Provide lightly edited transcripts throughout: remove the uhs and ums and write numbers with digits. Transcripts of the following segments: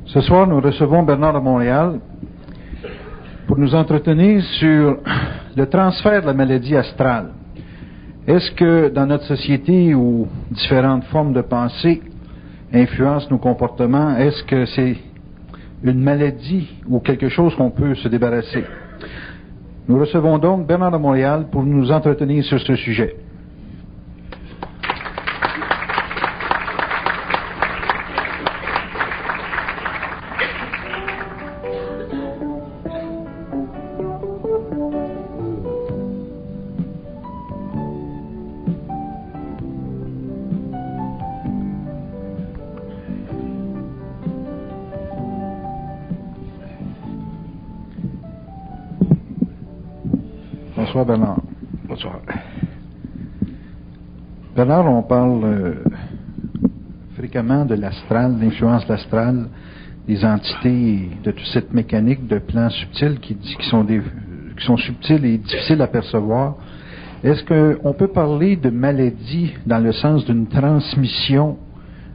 Ce soir, nous recevons Bernard de Montréal pour nous entretenir sur le transfert de la maladie astrale. Est-ce que dans notre société où différentes formes de pensée influencent nos comportements, est-ce que c'est une maladie ou quelque chose qu'on peut se débarrasser? Nous recevons donc Bernard de Montréal pour nous entretenir sur ce sujet. Bonsoir Bernard. Bonsoir. Bernard, on parle fréquemment de l'astral, l'influence de l'astral, des entités, de toute cette mécanique de plans subtils qui sont subtils et difficiles à percevoir. Est-ce qu'on peut parler de maladie dans le sens d'une transmission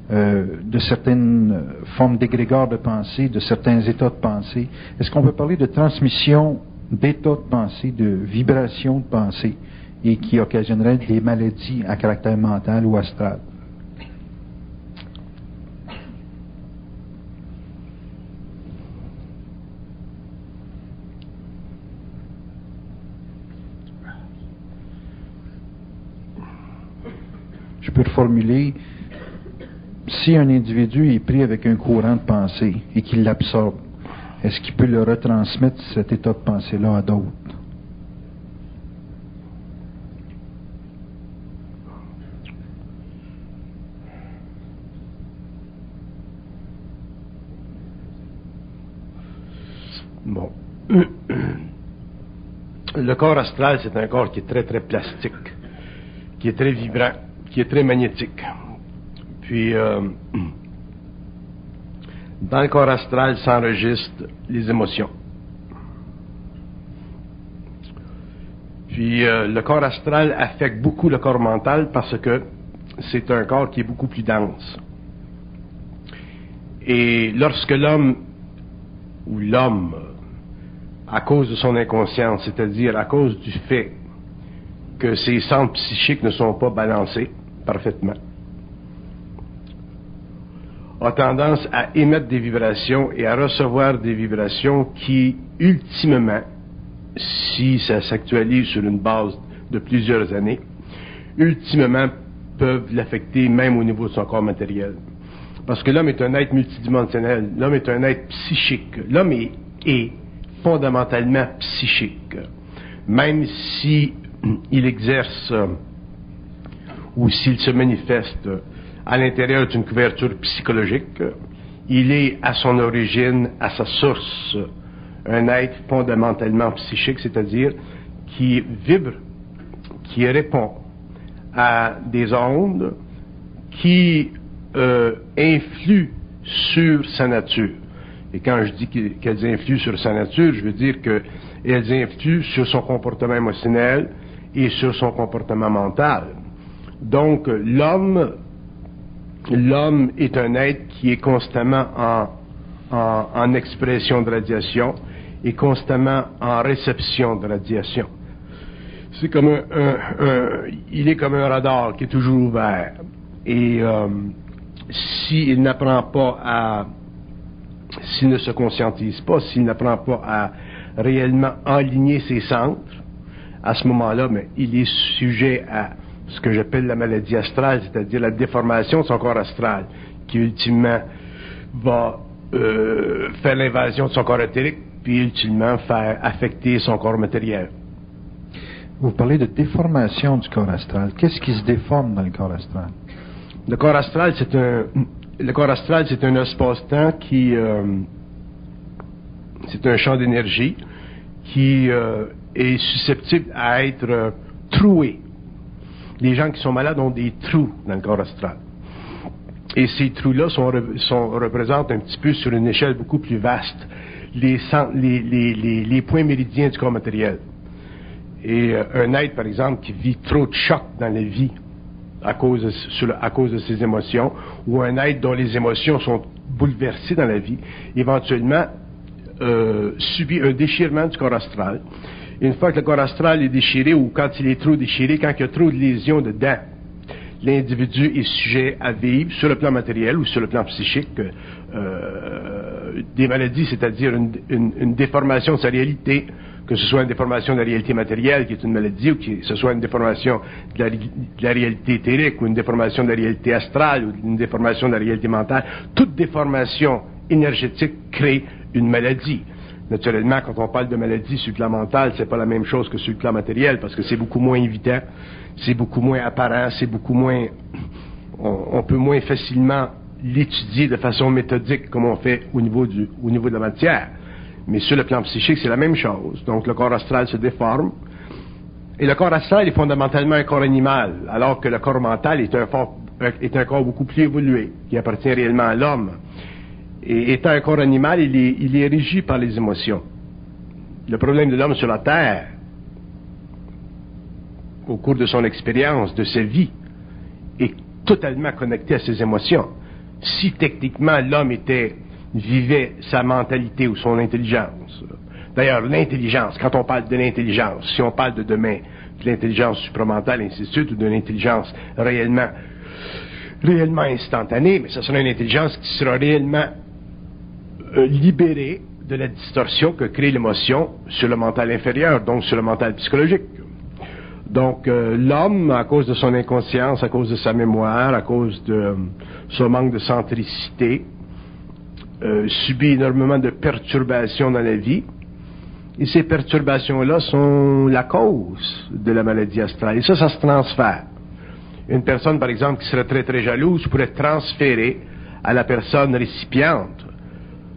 de certaines formes d'égrégores de pensée, de certains états de pensée? Est-ce qu'on peut parler de transmission d'états de pensée, de vibrations de pensée, et qui occasionneraient des maladies à caractère mental ou astral? Je peux reformuler: si un individu est pris avec un courant de pensée et qu'il l'absorbe, est-ce qu'il peut le retransmettre, cet état de pensée-là, à d'autres? Bon. Le corps astral, c'est un corps qui est très, très plastique, qui est très vibrant, qui est très magnétique. Puis, dans le corps astral s'enregistrent les émotions. Puis le corps astral affecte beaucoup le corps mental parce que c'est un corps qui est beaucoup plus dense. Et lorsque l'homme, à cause de son inconscience, c'est-à-dire à cause du fait que ses centres psychiques ne sont pas balancés parfaitement, a tendance à émettre des vibrations et à recevoir des vibrations qui, ultimement, si ça s'actualise sur une base de plusieurs années, ultimement peuvent l'affecter même au niveau de son corps matériel. Parce que l'homme est un être multidimensionnel, l'homme est un être psychique, l'homme est fondamentalement psychique. Même si il exerce ou s'il se manifeste à l'intérieur d'une couverture psychologique, il est à son origine, à sa source, un être fondamentalement psychique, c'est-à-dire qui vibre, qui répond à des ondes qui influent sur sa nature. Et quand je dis qu'elles influent sur sa nature, je veux dire qu'elles influent sur son comportement émotionnel et sur son comportement mental. Donc, l'homme est un être qui est constamment en expression de radiation et constamment en réception de radiation. C'est comme il est comme un radar qui est toujours ouvert. Et s'il n'apprend pas s'il ne se conscientise pas, s'il n'apprend pas à réellement aligner ses centres, à ce moment-là, il est sujet à ce que j'appelle la maladie astrale, c'est-à-dire la déformation de son corps astral, qui ultimement va faire l'invasion de son corps éthérique, puis ultimement faire affecter son corps matériel. Vous parlez de déformation du corps astral. Qu'est-ce qui se déforme dans le corps astral? Le corps astral, c'est un espace-temps qui... c'est un champ d'énergie qui est susceptible à être troué. Les gens qui sont malades ont des trous dans le corps astral. Et ces trous-là représentent un petit peu sur une échelle beaucoup plus vaste les points méridiens du corps matériel. Et un être, par exemple, qui vit trop de chocs dans la vie à cause de ses émotions, ou un être dont les émotions sont bouleversé dans la vie, éventuellement subit un déchirement du corps astral. Une fois que le corps astral est déchiré, ou quand il est trop déchiré, quand il y a trop de lésions dedans, l'individu est sujet à vivre sur le plan matériel ou sur le plan psychique des maladies, c'est-à-dire une déformation de sa réalité, que ce soit une déformation de la réalité matérielle qui est une maladie, ou que ce soit une déformation de la réalité éthérique, ou une déformation de la réalité astrale, ou une déformation de la réalité mentale. Toute déformation énergétique crée une maladie. Naturellement, quand on parle de maladie sur le plan mental, c'est pas la même chose que sur le plan matériel, parce que c'est beaucoup moins évident, c'est beaucoup moins apparent, c'est beaucoup moins... On peut moins facilement l'étudier de façon méthodique comme on fait au niveau de la matière. Mais sur le plan psychique, c'est la même chose. Donc le corps astral se déforme. Et le corps astral est fondamentalement un corps animal, alors que le corps mental est un corps beaucoup plus évolué, qui appartient réellement à l'homme. Et étant un corps animal, il est régi par les émotions. Le problème de l'homme sur la Terre, au cours de son expérience, de sa vie, est totalement connecté à ses émotions. Si techniquement l'homme vivait sa mentalité ou son intelligence. D'ailleurs, l'intelligence, quand on parle de l'intelligence, si on parle de demain, de l'intelligence supramentale, ainsi de suite, ou d'une intelligence réellement instantanée, mais ce sera une intelligence qui sera réellement libérée de la distorsion que crée l'émotion sur le mental inférieur, donc sur le mental psychologique. Donc, l'homme, à cause de son inconscience, à cause de sa mémoire, à cause de son manque de centricité, subit énormément de perturbations dans la vie. Et ces perturbations-là sont la cause de la maladie astrale. Et ça se transfère. Une personne, par exemple, qui serait très, très jalouse pourrait transférer à la personne récipiente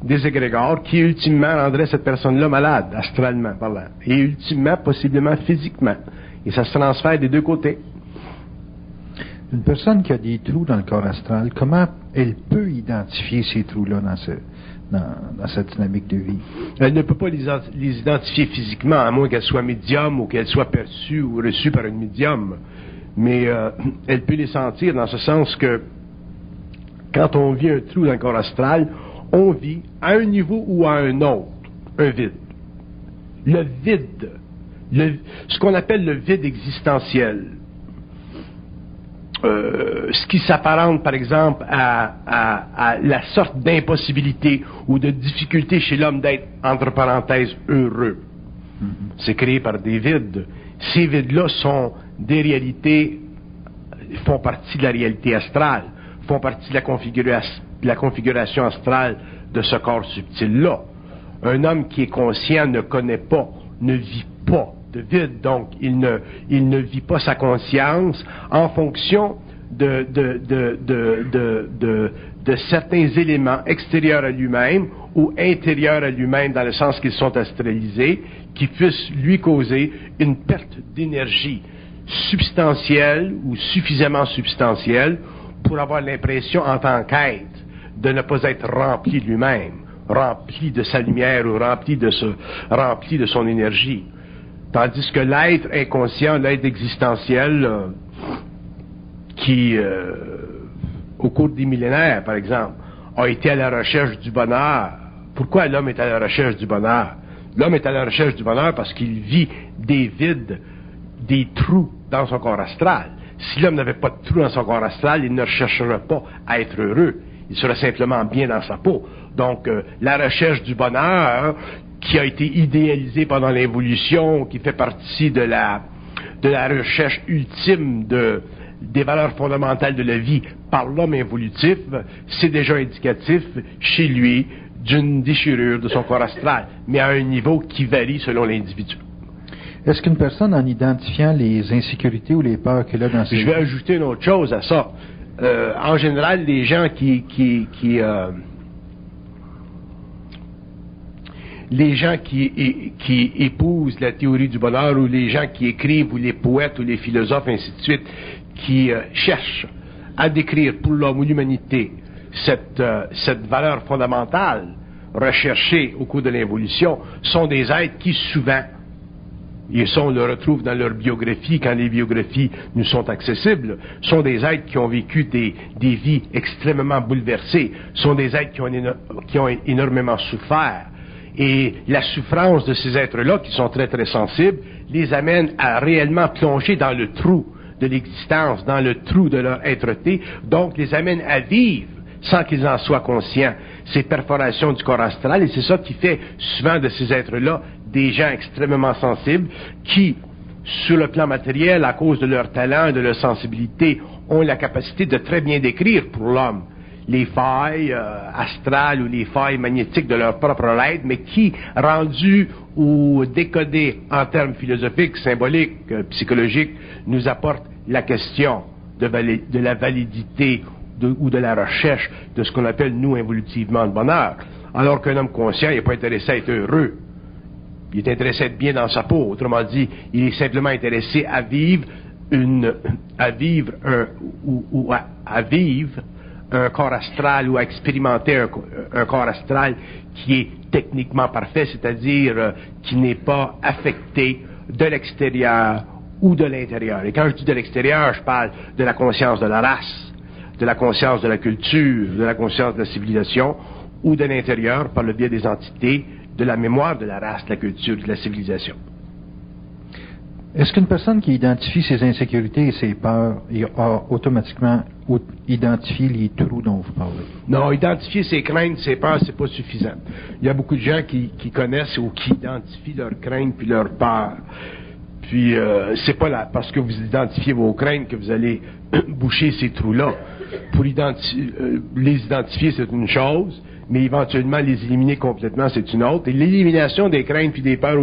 des égrégores qui, ultimement, rendraient cette personne-là malade, astralement parlant. Et, ultimement, possiblement physiquement. Et ça se transfère des deux côtés. Une personne qui a des trous dans le corps astral, comment elle peut identifier ces trous-là dans cette dynamique de vie? Elle ne peut pas les identifier physiquement, à moins qu'elle soit médium ou qu'elle soit perçue ou reçue par un médium. Mais elle peut les sentir dans ce sens que quand on vit un trou dans le corps astral, on vit à un niveau ou à un autre un vide. Le vide, ce qu'on appelle le vide existentiel. Ce qui s'apparente, par exemple, à la sorte d'impossibilité ou de difficulté chez l'homme d'être, entre parenthèses, heureux. C'est créé par des vides. Ces vides-là sont des réalités, font partie de la réalité astrale, font partie de la configuration astrale de ce corps subtil-là. Un homme qui est conscient ne connaît pas, ne vit pas de vide, donc il ne vit pas sa conscience en fonction de certains éléments extérieurs à lui-même ou intérieurs à lui-même dans le sens qu'ils sont astralisés, qui puissent lui causer une perte d'énergie substantielle ou suffisamment substantielle pour avoir l'impression en tant qu'être de ne pas être rempli de lui-même, rempli de sa lumière ou rempli de son énergie. Tandis que l'être inconscient, l'être existentiel, qui, au cours des millénaires, par exemple, a été à la recherche du bonheur. Pourquoi l'homme est à la recherche du bonheur? L'homme est à la recherche du bonheur parce qu'il vit des vides, des trous dans son corps astral. Si l'homme n'avait pas de trous dans son corps astral, il ne chercherait pas à être heureux. Il serait simplement bien dans sa peau. Donc, la recherche du bonheur, qui a été idéalisée pendant l'évolution, qui fait partie de la recherche ultime des valeurs fondamentales de la vie par l'homme évolutif, c'est déjà indicatif chez lui d'une déchirure de son corps astral, mais à un niveau qui varie selon l'individu. Est-ce qu'une personne, en identifiant les insécurités ou les peurs qu'elle a dans ses... Je vais ajouter une autre chose à ça. En général, les gens qui épousent la théorie du bonheur, ou les gens qui écrivent, ou les poètes, ou les philosophes, ainsi de suite, qui cherchent à décrire pour l'homme ou l'humanité cette valeur fondamentale recherchée au cours de l'évolution, sont des êtres qui souvent et ça on le retrouve dans leur biographie quand les biographies nous sont accessibles, sont des êtres qui ont vécu des vies extrêmement bouleversées, sont des êtres qui ont énormément souffert. Et la souffrance de ces êtres-là, qui sont très très sensibles, les amène à réellement plonger dans le trou de l'existence, dans le trou de leur êtreté, donc les amène à vivre sans qu'ils en soient conscients, ces perforations du corps astral, et c'est ça qui fait souvent de ces êtres-là des gens extrêmement sensibles qui, sur le plan matériel, à cause de leur talent et de leur sensibilité, ont la capacité de très bien décrire pour l'homme les failles astrales ou les failles magnétiques de leur propre être, mais qui, rendus ou décodés en termes philosophiques, symboliques, psychologiques, nous apportent la question de la validité ou de la recherche de ce qu'on appelle, nous, involutivement, le bonheur. Alors qu'un homme conscient n'est pas intéressé à être heureux. Il est intéressé à être bien dans sa peau. Autrement dit, il est simplement intéressé à vivre un corps astral ou à expérimenter un corps astral qui est techniquement parfait, c'est-à-dire qui n'est pas affecté de l'extérieur ou de l'intérieur. Et quand je dis de l'extérieur, je parle de la conscience de la race, de la conscience de la culture, de la conscience de la civilisation, ou de l'intérieur par le biais des entités, de la mémoire de la race, de la culture, de la civilisation. Est-ce qu'une personne qui identifie ses insécurités et ses peurs a automatiquement identifié les trous dont vous parlez? Non, identifier ses craintes, ses peurs, c'est pas suffisant. Il y a beaucoup de gens qui connaissent ou qui identifient leurs craintes puis leurs peurs. Puis c'est pas là parce que vous identifiez vos craintes que vous allez boucher ces trous-là. Pour les identifier, c'est une chose, mais éventuellement les éliminer complètement, c'est une autre. Et l'élimination des craintes puis des peurs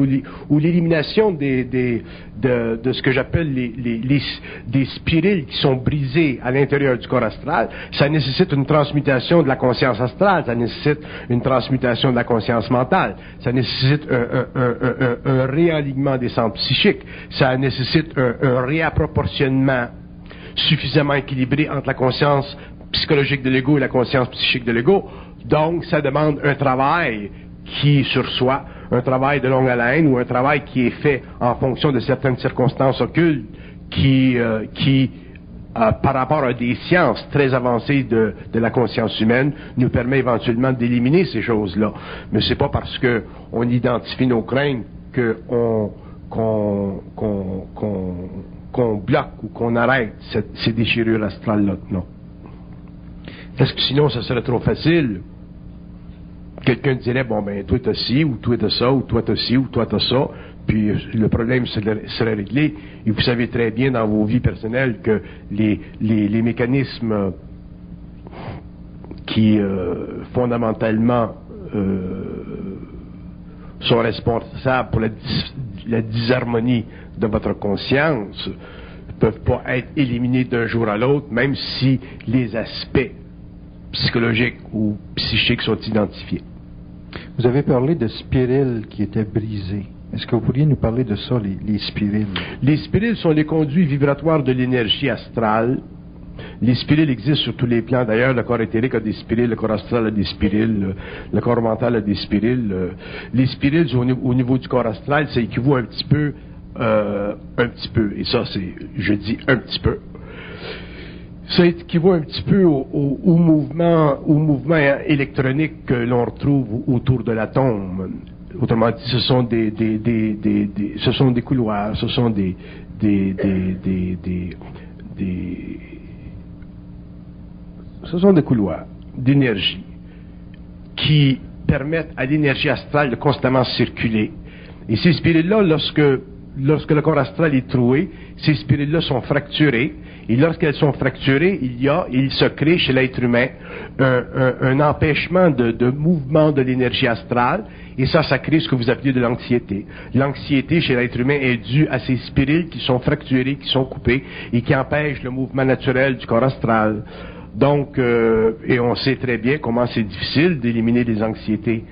ou l'élimination de ce que j'appelle des spirales qui sont brisées à l'intérieur du corps astral, ça nécessite une transmutation de la conscience astrale, ça nécessite une transmutation de la conscience mentale, ça nécessite un réalignement des centres psychiques, ça nécessite un réapproportionnement suffisamment équilibré entre la conscience psychologique de l'ego et la conscience psychique de l'ego. Donc, ça demande un travail qui est sur soi, un travail de longue haleine ou un travail qui est fait en fonction de certaines circonstances occultes qui par rapport à des sciences très avancées de la conscience humaine, nous permet éventuellement d'éliminer ces choses-là. Mais c'est pas parce que on identifie nos craintes qu'on bloque ou qu'on arrête ces déchirures astrales-là, non. Parce que sinon, ça serait trop facile. Quelqu'un dirait, bon, ben, toi t'as ci, ou toi t'as ça, ou toi t'as ci, ou toi t'as ça, puis le problème serait réglé. Et vous savez très bien dans vos vies personnelles que les mécanismes qui, fondamentalement, sont responsables pour la disharmonie de votre conscience ne peuvent pas être éliminés d'un jour à l'autre, même si les aspects psychologiques ou psychiques sont identifiés. Vous avez parlé de spirales qui étaient brisées. Est-ce que vous pourriez nous parler de ça, les spirales? Les spirales sont les conduits vibratoires de l'énergie astrale. Les spirales existent sur tous les plans. D'ailleurs, le corps éthérique a des spirales, le corps astral a des spirales, le corps mental a des spirales. Les spirales au niveau du corps astral, ça équivaut un petit peu, et ça c'est, je dis un petit peu, ça équivaut un petit peu au mouvement électronique que l'on retrouve autour de l'atome. Autrement dit, ce sont des couloirs, ce sont des couloirs d'énergie qui permettent à l'énergie astrale de constamment circuler. Et ces spirales-là, lorsque le corps astral est troué, ces spirales-là sont fracturées. Et lorsqu'elles sont fracturées, il se crée chez l'être humain un empêchement de mouvement de l'énergie astrale. Et ça crée ce que vous appelez de l'anxiété. L'anxiété chez l'être humain est due à ces spirales qui sont fracturées, qui sont coupées et qui empêchent le mouvement naturel du corps astral. Donc, et on sait très bien comment c'est difficile d'éliminer les anxiétés.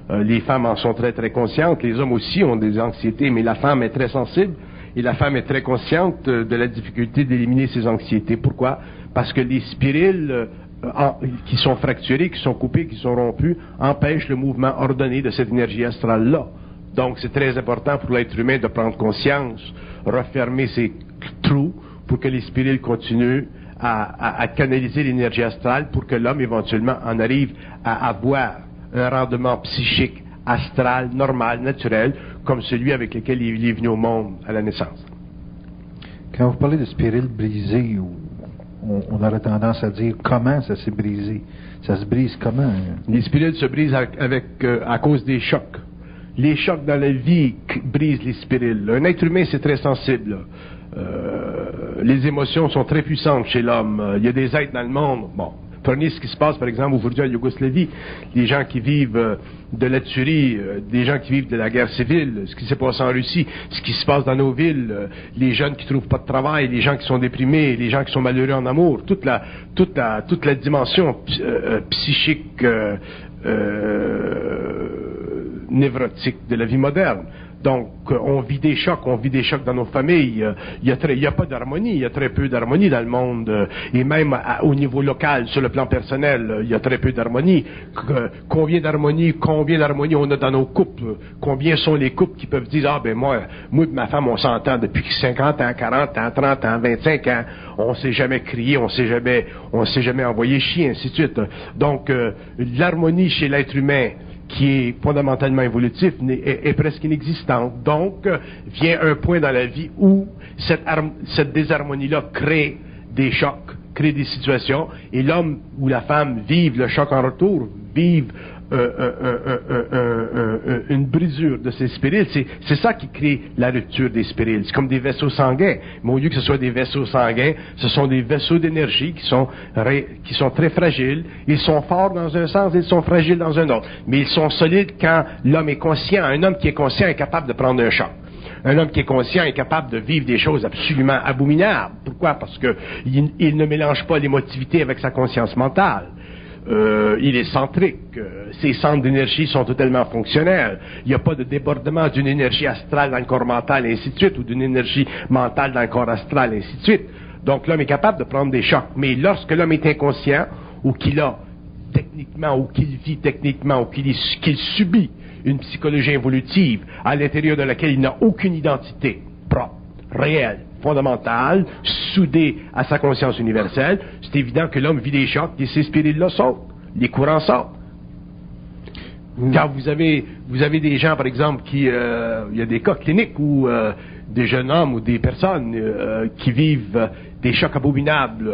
Les femmes en sont très très conscientes, les hommes aussi ont des anxiétés, mais la femme est très sensible et la femme est très consciente de la difficulté d'éliminer ses anxiétés. Pourquoi? Parce que les spirales qui sont fracturées, qui sont coupées, qui sont rompues, empêchent le mouvement ordonné de cette énergie astrale-là. Donc, c'est très important pour l'être humain de prendre conscience, refermer ses trous pour que les spirites continuent à canaliser l'énergie astrale pour que l'homme, éventuellement, en arrive à avoir un rendement psychique, astral, normal, naturel, comme celui avec lequel il est venu au monde à la naissance. Quand vous parlez de spirale brisée, on aurait tendance à dire comment ça s'est brisé. Ça se brise comment? Les spirales se brisent à cause des chocs. Les chocs dans la vie brisent les spirales. Un être humain, c'est très sensible. Les émotions sont très puissantes chez l'homme. Il y a des êtres dans le monde. Bon, prenez ce qui se passe, par exemple, aujourd'hui en Yougoslavie. Les gens qui vivent de la tuerie, des gens qui vivent de la guerre civile, ce qui s'est passé en Russie, ce qui se passe dans nos villes, les jeunes qui trouvent pas de travail, les gens qui sont déprimés, les gens qui sont malheureux en amour, toute la dimension psychique névrotique de la vie moderne. Donc, on vit des chocs dans nos familles. Il y a pas d'harmonie, il y a très peu d'harmonie dans le monde. Et même au niveau local, sur le plan personnel, il y a très peu d'harmonie. Combien d'harmonie on a dans nos couples? Combien sont les couples qui peuvent dire, moi et ma femme, on s'entend depuis 50 ans, 40 ans, 30 ans, 25 ans. On s'est jamais crié, on s'est jamais envoyé chier, ainsi de suite. Donc, l'harmonie chez l'être humain, qui est fondamentalement évolutif, est presque inexistante. Donc, vient un point dans la vie où cette désharmonie-là crée des chocs, crée des situations, et l'homme ou la femme vivent le choc en retour, vivent une brisure de ces spirales. C'est ça qui crée la rupture des spirales. C'est comme des vaisseaux sanguins. Mais au lieu que ce soit des vaisseaux sanguins, ce sont des vaisseaux d'énergie qui sont très fragiles. Ils sont forts dans un sens, ils sont fragiles dans un autre. Mais ils sont solides quand l'homme est conscient. Un homme qui est conscient est capable de prendre un choc. Un homme qui est conscient est capable de vivre des choses absolument abominables. Pourquoi? Parce que il ne mélange pas l'émotivité avec sa conscience mentale. Il est centrique. Ses centres d'énergie sont totalement fonctionnels. Il n'y a pas de débordement d'une énergie astrale dans le corps mental, et ainsi de suite, ou d'une énergie mentale dans le corps astral, et ainsi de suite. Donc l'homme est capable de prendre des chocs. Mais lorsque l'homme est inconscient, ou qu'il a techniquement, ou qu'il vit techniquement, ou qu'il subit une psychologie évolutive à l'intérieur de laquelle il n'a aucune identité propre, réelle, fondamentale, soudée à sa conscience universelle, c'est évident que l'homme vit des chocs et ces spirales-là sautent. Les courants sortent. Quand vous avez des gens, par exemple, il y a des cas cliniques où des jeunes hommes ou des personnes qui vivent des chocs abominables,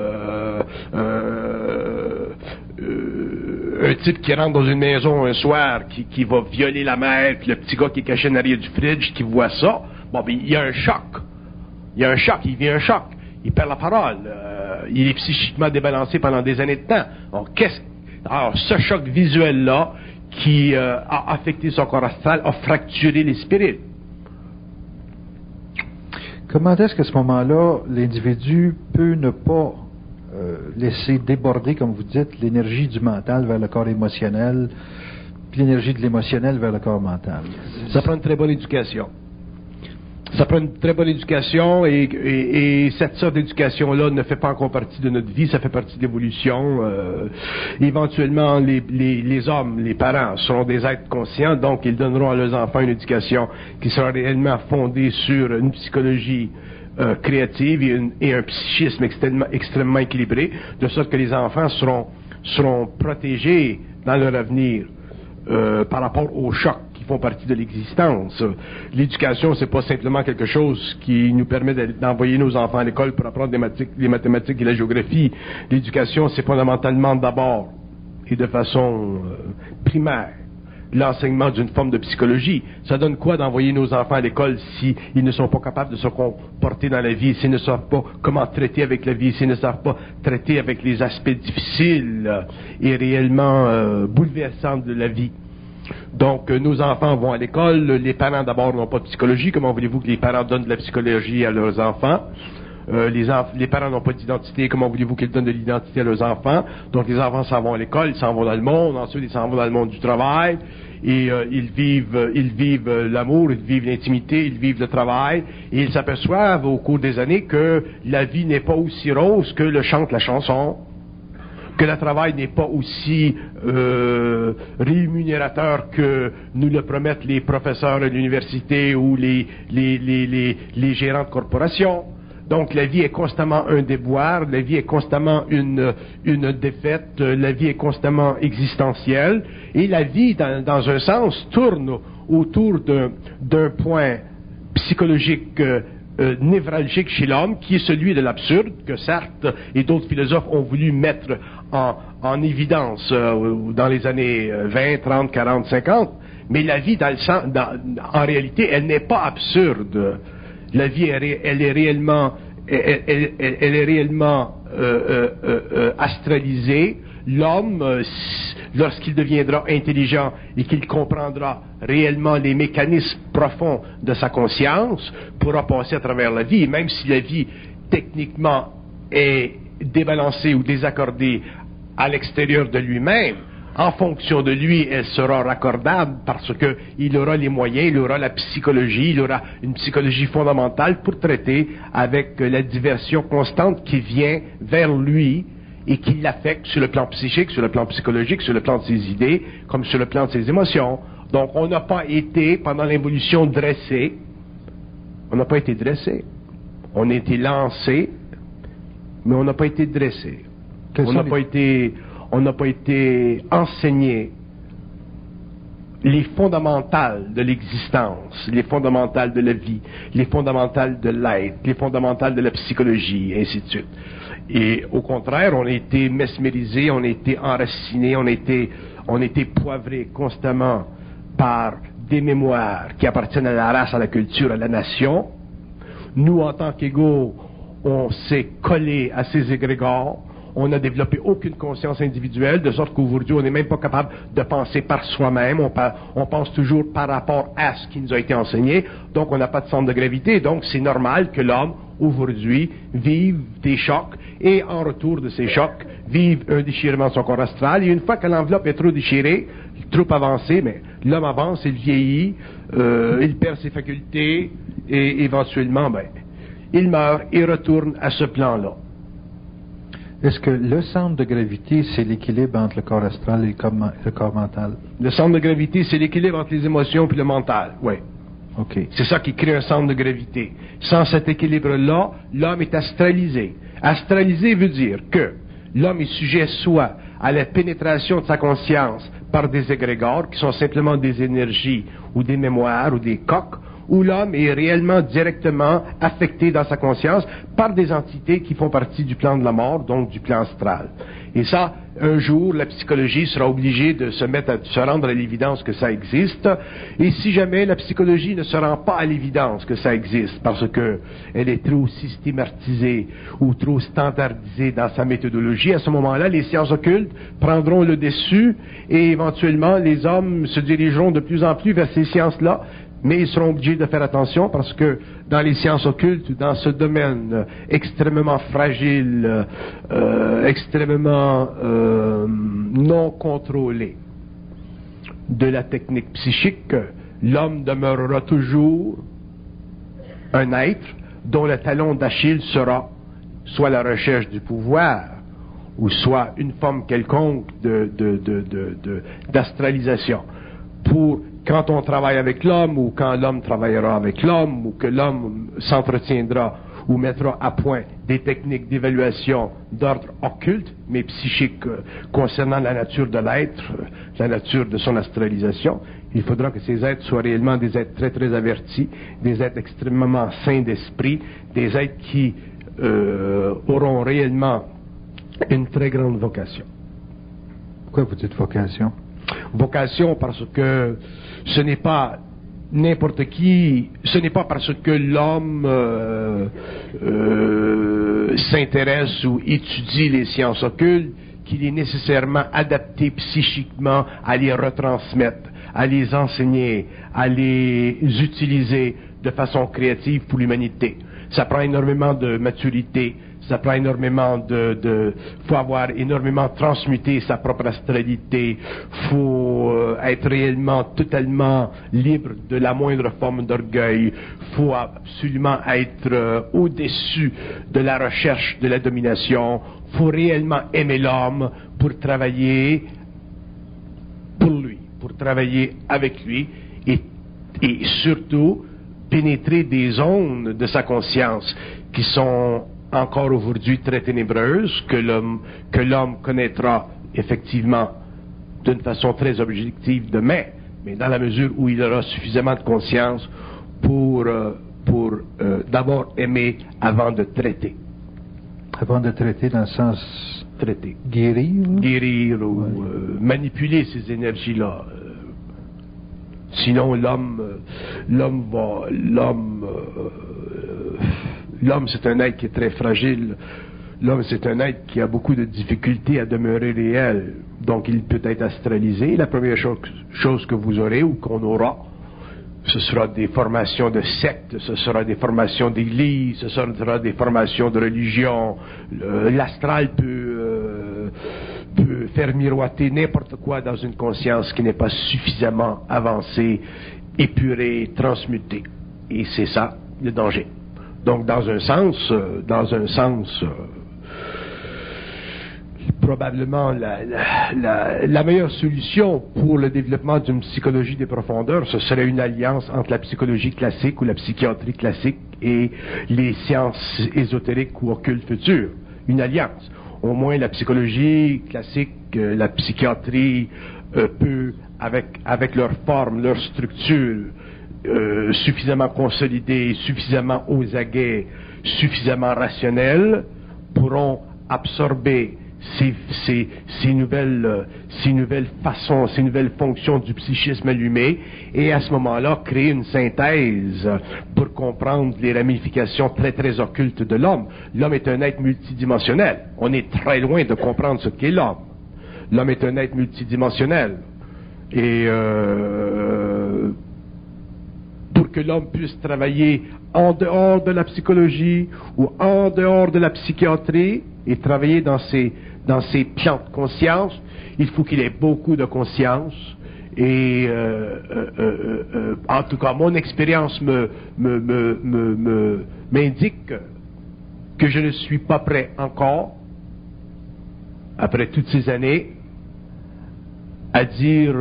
un type qui rentre dans une maison un soir, qui va violer la mère, puis le petit gars qui est caché en arrière du fridge, qui voit ça, il y a un choc. Il vit un choc. Il perd la parole. Il est psychiquement débalancé pendant des années de temps. Alors, ce choc visuel-là, qui a affecté son corps astral, a fracturé les spirites. Comment est-ce qu'à ce moment-là, l'individu peut ne pas laisser déborder, comme vous dites, l'énergie du mental vers le corps émotionnel, puis l'énergie de l'émotionnel vers le corps mental? Ça prend une très bonne éducation. Et cette sorte d'éducation-là ne fait pas encore partie de notre vie, ça fait partie de l'évolution. Éventuellement, les hommes, les parents, seront des êtres conscients, donc ils donneront à leurs enfants une éducation qui sera réellement fondée sur une psychologie créative et un psychisme extrêmement équilibré, de sorte que les enfants seront protégés dans leur avenir par rapport aux chocs qui font partie de l'existence. L'éducation, c'est pas simplement quelque chose qui nous permet d'envoyer nos enfants à l'école pour apprendre les mathématiques et la géographie. L'éducation, c'est fondamentalement d'abord et de façon primaire l'enseignement d'une forme de psychologie. Ça donne quoi d'envoyer nos enfants à l'école s'ils ne sont pas capables de se comporter dans la vie, s'ils ne savent pas comment traiter avec la vie, s'ils ne savent pas traiter avec les aspects difficiles et réellement bouleversants de la vie. Donc, nos enfants vont à l'école, les parents d'abord n'ont pas de psychologie. Comment voulez-vous que les parents donnent de la psychologie à leurs enfants? Les parents n'ont pas d'identité, comment voulez-vous qu'ils donnent de l'identité à leurs enfants? Donc les enfants s'en vont à l'école, ils s'en vont dans le monde, ensuite ils s'en vont dans le monde du travail, et ils vivent l'amour, ils vivent l'intimité, ils vivent le travail, et ils s'aperçoivent au cours des années que la vie n'est pas aussi rose que le chante la chanson. que le travail n'est pas aussi rémunérateur que nous le promettent les professeurs de l'université ou les gérants de corporations. Donc la vie est constamment un déboire, la vie est constamment une défaite, la vie est constamment existentielle, et la vie, dans un sens, tourne autour d'un point psychologique névralgique chez l'homme, qui est celui de l'absurde, que Sartre et d'autres philosophes ont voulu mettre en évidence dans les années 20, 30, 40, 50, mais la vie, en réalité, elle n'est pas absurde. La vie, elle est réellement astralisée. L'homme, lorsqu'il deviendra intelligent et qu'il comprendra réellement les mécanismes profonds de sa conscience, pourra passer à travers la vie. Et même si la vie, techniquement, est débalancée ou désaccordée à l'extérieur de lui-même, en fonction de lui, elle sera raccordable parce que il aura les moyens, il aura la psychologie, il aura une psychologie fondamentale pour traiter avec la diversion constante qui vient vers lui et qui l'affecte sur le plan psychique, sur le plan psychologique, sur le plan de ses idées, comme sur le plan de ses émotions. Donc, on n'a pas été, pendant l'évolution, dressé. On n'a pas été dressé. On a été lancé, mais on n'a pas été dressé. On n'a pas été enseigné les fondamentales de l'existence, les fondamentales de la vie, les fondamentales de l'être, les fondamentales de la psychologie, et ainsi de suite. Et au contraire, on a été mesmérisé, on a été enraciné, on a été poivré constamment par des mémoires qui appartiennent à la race, à la culture, à la nation. Nous, en tant qu'égaux, on s'est collé à ces égrégores. On n'a développé aucune conscience individuelle, de sorte qu'aujourd'hui, on n'est même pas capable de penser par soi-même. On pense toujours par rapport à ce qui nous a été enseigné. Donc, on n'a pas de centre de gravité. Donc, c'est normal que l'homme, aujourd'hui, vive des chocs et, en retour de ces chocs, vive un déchirement de son corps astral. Et une fois que l'enveloppe est trop déchirée, trop avancée, mais l'homme avance, il vieillit, il perd ses facultés et, éventuellement, il meurt et retourne à ce plan-là. Est-ce que le centre de gravité, c'est l'équilibre entre le corps astral et le corps mental? Le centre de gravité, c'est l'équilibre entre les émotions et le mental, oui. OK. C'est ça qui crée un centre de gravité. Sans cet équilibre-là, l'homme est astralisé. Astralisé veut dire que l'homme est sujet soit à la pénétration de sa conscience par des égrégores, qui sont simplement des énergies ou des mémoires ou des coques, où l'homme est réellement directement affecté dans sa conscience par des entités qui font partie du plan de la mort, donc du plan astral. Et ça, un jour, la psychologie sera obligée de se rendre à l'évidence que ça existe. Et si jamais la psychologie ne se rend pas à l'évidence que ça existe, parce que elle est trop systématisée ou trop standardisée dans sa méthodologie, à ce moment-là, les sciences occultes prendront le dessus et éventuellement, les hommes se dirigeront de plus en plus vers ces sciences-là. Mais ils seront obligés de faire attention parce que dans les sciences occultes, dans ce domaine extrêmement fragile, extrêmement non contrôlé de la technique psychique, l'homme demeurera toujours un être dont le talon d'Achille sera soit la recherche du pouvoir ou soit une forme quelconque d'astralisation. Pour quand on travaille avec l'homme, ou quand l'homme travaillera avec l'homme, ou que l'homme s'entretiendra ou mettra à point des techniques d'évaluation d'ordre occulte, mais psychique, concernant la nature de l'être, la nature de son astralisation, il faudra que ces êtres soient réellement des êtres très très avertis, des êtres extrêmement sains d'esprit, des êtres qui auront réellement une très grande vocation. Pourquoi vous dites vocation? Vocation parce que ce n'est pas n'importe qui, ce n'est pas parce que l'homme s'intéresse ou étudie les sciences occultes qu'il est nécessairement adapté psychiquement à les retransmettre, à les enseigner, à les utiliser de façon créative pour l'humanité. Ça prend énormément de maturité, Ça prend énormément faut avoir énormément transmuté sa propre astralité. Faut être réellement, totalement libre de la moindre forme d'orgueil. Faut absolument être au-dessus de la recherche de la domination. Faut réellement aimer l'homme pour travailler pour lui, pour travailler avec lui et surtout pénétrer des zones de sa conscience qui sont encore aujourd'hui très ténébreuses, que l'homme connaîtra effectivement d'une façon très objective demain, mais dans la mesure où il aura suffisamment de conscience pour d'abord aimer avant de traiter. Avant de traiter dans le sens Traiter. guérir? Guérir ou manipuler ces énergies-là. Sinon, l'homme, c'est un être qui est très fragile. L'homme, c'est un être qui a beaucoup de difficultés à demeurer réel. Donc, il peut être astralisé. La première chose que vous aurez ou qu'on aura, ce sera des formations de sectes, ce sera des formations d'église, ce sera des formations de religion. L'astral peut faire miroiter n'importe quoi dans une conscience qui n'est pas suffisamment avancée, épurée, transmutée. Et c'est ça le danger. Donc, dans un sens, probablement la meilleure solution pour le développement d'une psychologie des profondeurs, ce serait une alliance entre la psychologie classique ou la psychiatrie classique et les sciences ésotériques ou occultes futures. Une alliance. Au moins la psychologie classique, la psychiatrie peut, avec leur forme, leur structure, suffisamment consolidée, suffisamment aux aguets, suffisamment rationnelle, pourront absorber ces nouvelles façons, ces nouvelles fonctions du psychisme allumé, et à ce moment-là, créer une synthèse pour comprendre les ramifications très très occultes de l'homme. L'homme est un être multidimensionnel. On est très loin de comprendre ce qu'est l'homme. L'homme est un être multidimensionnel. Et pour que l'homme puisse travailler en dehors de la psychologie ou en dehors de la psychiatrie et travailler dans ces plans de conscience, il faut qu'il ait beaucoup de conscience. Et en tout cas, mon expérience m'indique que je ne suis pas prêt encore, après toutes ces années, à dire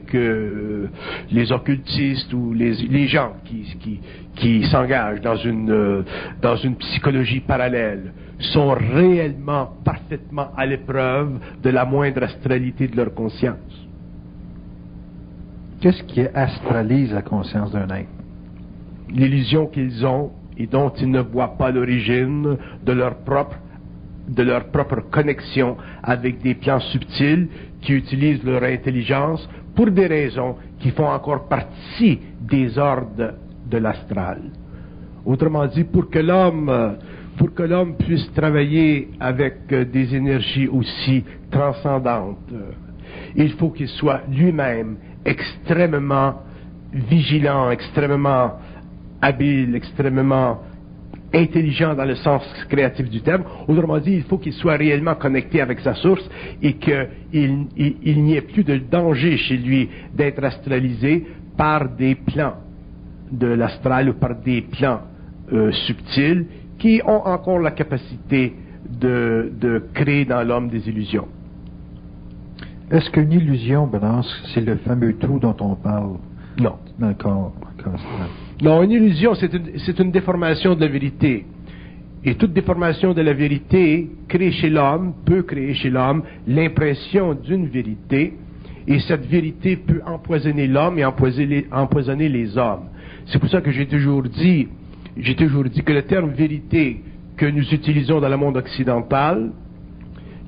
que les occultistes ou les gens qui s'engagent dans une psychologie parallèle sont réellement, parfaitement à l'épreuve de la moindre astralité de leur conscience. Qu'est-ce qui astralise la conscience d'un être? L'illusion qu'ils ont et dont ils ne voient pas l'origine de leur propre connexion avec des plans subtils qui utilisent leur intelligence pour des raisons qui font encore partie des ordres de l'astral. Autrement dit, pour que l'homme puisse travailler avec des énergies aussi transcendantes, il faut qu'il soit lui-même extrêmement vigilant, extrêmement habile, extrêmement intelligent dans le sens créatif du terme. Autrement dit, il faut qu'il soit réellement connecté avec sa source et qu'il n'y ait plus de danger chez lui d'être astralisé par des plans de l'astral ou par des plans subtils qui ont encore la capacité de créer dans l'homme des illusions. Est-ce qu'une illusion, Benoît, c'est le fameux trou dont on parle? Non. Dans le corps astral. Non, une illusion, c'est une déformation de la vérité. Et toute déformation de la vérité peut créer chez l'homme l'impression d'une vérité, et cette vérité peut empoisonner l'homme et empoisonner les hommes. C'est pour ça que j'ai toujours dit que le terme vérité que nous utilisons dans le monde occidental,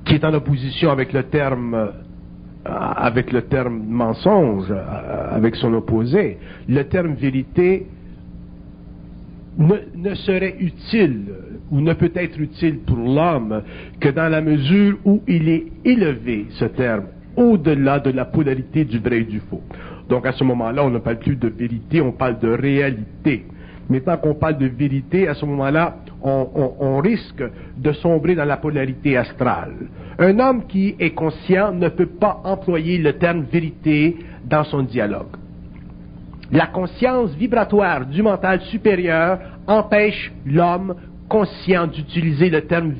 qui est en opposition avec le terme mensonge, avec son opposé, le terme vérité ne serait utile ou ne peut être utile pour l'homme que dans la mesure où il est élevé, ce terme, au-delà de la polarité du vrai et du faux. Donc à ce moment-là, on ne parle plus de vérité, on parle de réalité. Mais tant qu'on parle de vérité, à ce moment-là, on risque de sombrer dans la polarité astrale. Un homme qui est conscient ne peut pas employer le terme vérité dans son dialogue. La conscience vibratoire du mental supérieur empêche l'homme conscient d'utiliser le terme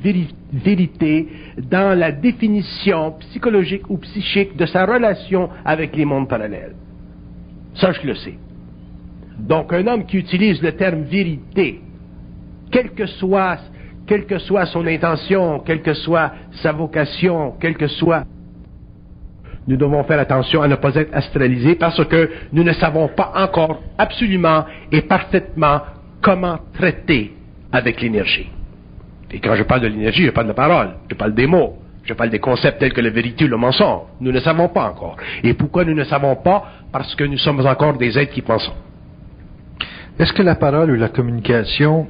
vérité dans la définition psychologique ou psychique de sa relation avec les mondes parallèles. Ça, je le sais. Donc, un homme qui utilise le terme vérité, quelle que soit son intention, quelle que soit sa vocation, quelle que soit... Nous devons faire attention à ne pas être astralisés parce que nous ne savons pas encore absolument et parfaitement comment traiter avec l'énergie. Et quand je parle de l'énergie, je parle de la parole, je parle des mots, je parle des concepts tels que la vérité ou le mensonge. Nous ne savons pas encore. Et pourquoi nous ne savons pas? Parce que nous sommes encore des êtres qui pensons. Est-ce que la parole ou la communication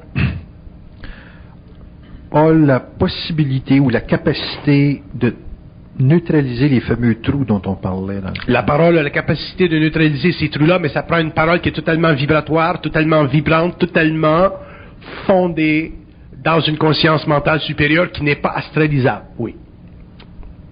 a la possibilité ou la capacité de neutraliser les fameux trous dont on parlait? La parole a la capacité de neutraliser ces trous-là, mais ça prend une parole qui est totalement vibratoire, totalement vibrante, totalement fondée dans une conscience mentale supérieure qui n'est pas astralisable. Oui.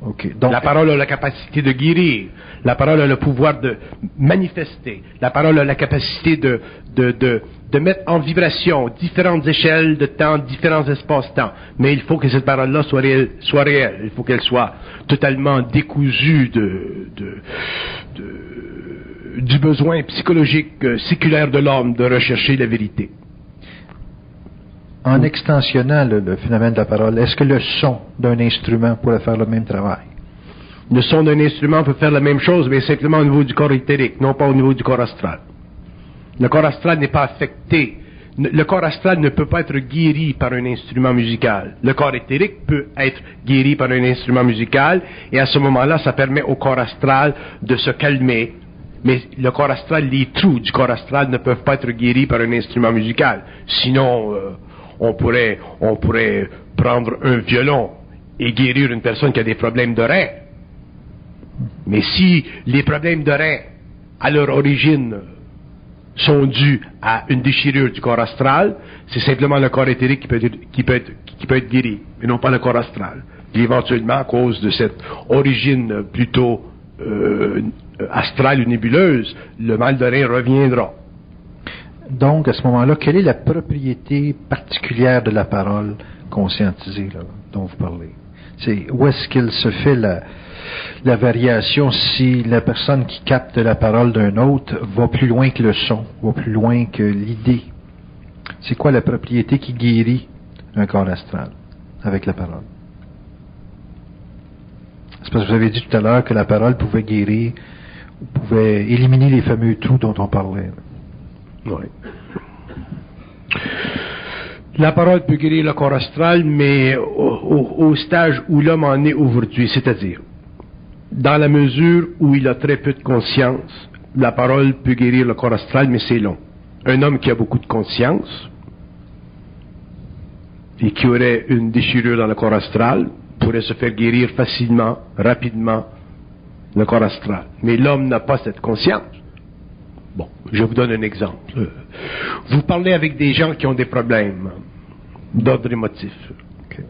Okay, donc, la parole a la capacité de guérir. La parole a le pouvoir de manifester. La parole a la capacité de mettre en vibration différentes échelles de temps, différents espaces-temps. Mais il faut que cette parole-là soit réelle. Il faut qu'elle soit totalement décousue du besoin psychologique séculaire de l'homme de rechercher la vérité. En extensionnant le phénomène de la parole, est-ce que le son d'un instrument pourrait faire le même travail? Le son d'un instrument peut faire la même chose, mais simplement au niveau du corps éthérique, non pas au niveau du corps astral. Le corps astral n'est pas affecté. Le corps astral ne peut pas être guéri par un instrument musical. Le corps éthérique peut être guéri par un instrument musical, et à ce moment-là, ça permet au corps astral de se calmer. Mais le corps astral, les trous du corps astral ne peuvent pas être guéris par un instrument musical. Sinon, on pourrait prendre un violon et guérir une personne qui a des problèmes de rein. Mais si les problèmes de rein, à leur origine, sont dus à une déchirure du corps astral, c'est simplement le corps éthérique qui peut être guéri, et non pas le corps astral. Et éventuellement, à cause de cette origine plutôt astrale ou nébuleuse, le mal de rein reviendra. Donc, à ce moment-là, quelle est la propriété particulière de la parole conscientisée là, dont vous parlez? Où est-ce qu'il se fait la variation si la personne qui capte la parole d'un autre va plus loin que le son, va plus loin que l'idée? C'est quoi la propriété qui guérit un corps astral avec la parole? C'est parce que vous avez dit tout à l'heure que la parole pouvait guérir, pouvait éliminer les fameux trous dont on parlait. Oui. La parole peut guérir le corps astral, mais au stage où l'homme en est aujourd'hui, c'est-à-dire, dans la mesure où il a très peu de conscience, la parole peut guérir le corps astral, mais c'est long. Un homme qui a beaucoup de conscience et qui aurait une déchirure dans le corps astral pourrait se faire guérir facilement, rapidement, le corps astral. Mais l'homme n'a pas cette conscience. Bon, je vous donne un exemple. Vous parlez avec des gens qui ont des problèmes d'ordre émotif. Okay.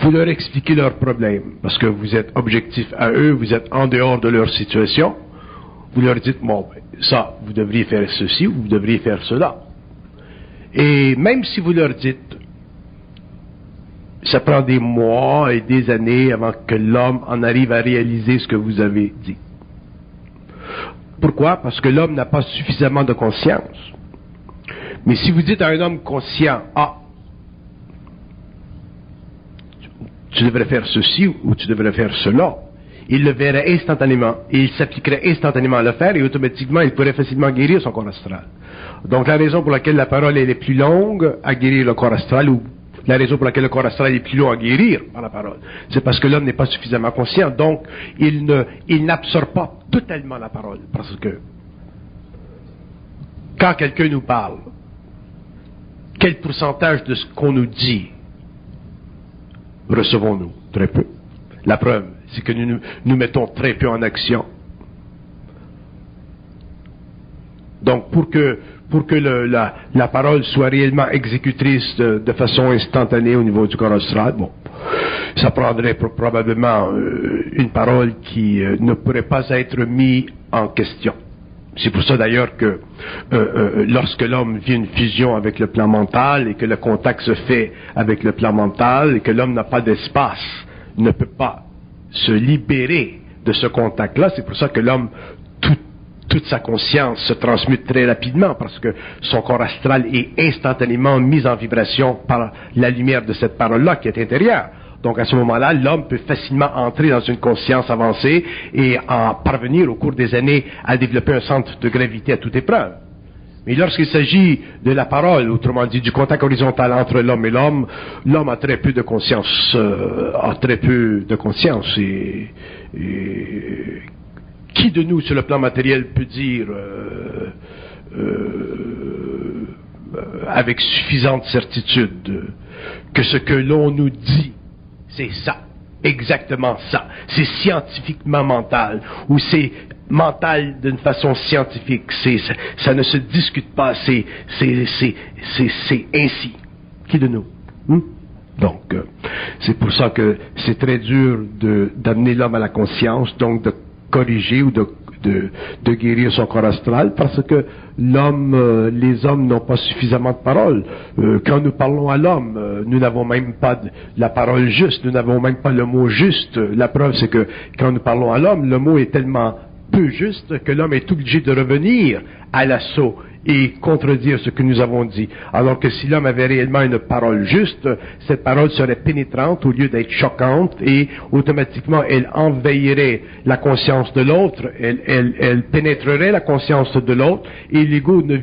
Vous leur expliquez leurs problèmes, parce que vous êtes objectif à eux, vous êtes en dehors de leur situation. Vous leur dites, bon, ça, vous devriez faire ceci, ou vous devriez faire cela. Et même si vous leur dites, ça prend des mois et des années avant que l'homme en arrive à réaliser ce que vous avez dit. Pourquoi? Parce que l'homme n'a pas suffisamment de conscience. Mais si vous dites à un homme conscient, tu devrais faire ceci ou tu devrais faire cela, il le verrait instantanément et il s'appliquerait instantanément à le faire et automatiquement il pourrait facilement guérir son corps astral. Donc la raison pour laquelle la parole elle est plus longue à guérir le corps astral, ou la raison pour laquelle le corps astral est plus long à guérir par la parole, c'est parce que l'homme n'est pas suffisamment conscient. Donc il n'absorbe pas totalement la parole, parce que quand quelqu'un nous parle, quel pourcentage de ce qu'on nous dit recevons-nous? Très peu. La preuve, c'est que nous mettons très peu en action. Donc, pour que la parole soit réellement exécutrice de façon instantanée au niveau du corps astral, bon, ça prendrait probablement une parole qui ne pourrait pas être mise en question. C'est pour ça d'ailleurs que lorsque l'homme vit une fusion avec le plan mental et que le contact se fait avec le plan mental et que l'homme n'a pas d'espace, ne peut pas se libérer de ce contact-là, c'est pour ça que l'homme, toute sa conscience se transmute très rapidement parce que son corps astral est instantanément mis en vibration par la lumière de cette parole-là qui est intérieure. Donc à ce moment-là, l'homme peut facilement entrer dans une conscience avancée et en parvenir au cours des années à développer un centre de gravité à toute épreuve. Mais lorsqu'il s'agit de la parole, autrement dit du contact horizontal entre l'homme et l'homme, l'homme a très peu de conscience, et qui de nous sur le plan matériel peut dire avec suffisante certitude que ce que l'on nous dit c'est ça, exactement ça. C'est scientifiquement mental, ou c'est mental d'une façon scientifique. Ça ne se discute pas, c'est ainsi. Qui de nous? Donc, c'est pour ça que c'est très dur d'amener l'homme à la conscience, donc de corriger ou de guérir son corps astral, parce que les hommes n'ont pas suffisamment de parole. Quand nous parlons à l'homme, nous n'avons même pas la parole juste, nous n'avons même pas le mot juste. La preuve, c'est que quand nous parlons à l'homme, le mot est tellement peu juste que l'homme est obligé de revenir à l'assaut et contredire ce que nous avons dit. Alors que si l'homme avait réellement une parole juste, cette parole serait pénétrante au lieu d'être choquante et automatiquement elle envahirait la conscience de l'autre, elle pénétrerait la conscience de l'autre et l'ego ne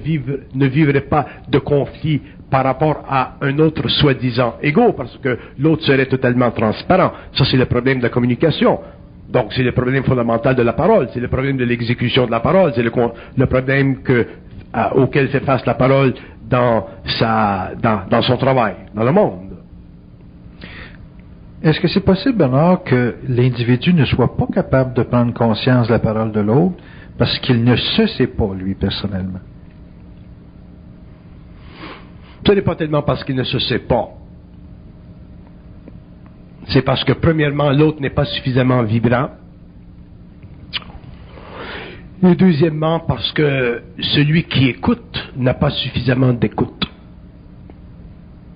vivrait pas de conflit par rapport à un autre soi-disant ego parce que l'autre serait totalement transparent. Ça, c'est le problème de la communication. Donc, c'est le problème fondamental de la parole, c'est le problème de l'exécution de la parole, c'est le problème auquel fait face la parole dans son travail, dans le monde. Est-ce que c'est possible, Bernard, que l'individu ne soit pas capable de prendre conscience de la parole de l'autre parce qu'il ne se sait pas, lui, personnellement? Ce n'est pas tellement parce qu'il ne se sait pas. C'est parce que, premièrement, l'autre n'est pas suffisamment vibrant. Et deuxièmement, parce que celui qui écoute n'a pas suffisamment d'écoute.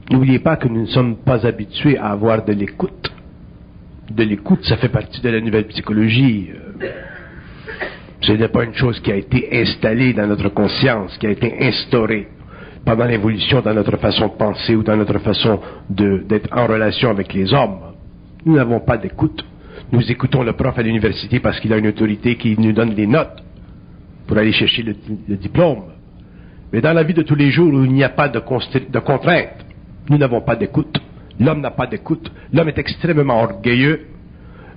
N'oubliez pas que nous ne sommes pas habitués à avoir de l'écoute. De l'écoute, ça fait partie de la nouvelle psychologie. Ce n'est pas une chose qui a été installée dans notre conscience, qui a été instaurée pendant l'évolution dans notre façon de penser ou dans notre façon d'être en relation avec les hommes. Nous n'avons pas d'écoute. Nous écoutons le prof à l'université parce qu'il a une autorité qui nous donne des notes pour aller chercher le diplôme. Mais dans la vie de tous les jours où il n'y a pas de contraintes, nous n'avons pas d'écoute. L'homme n'a pas d'écoute. L'homme est extrêmement orgueilleux.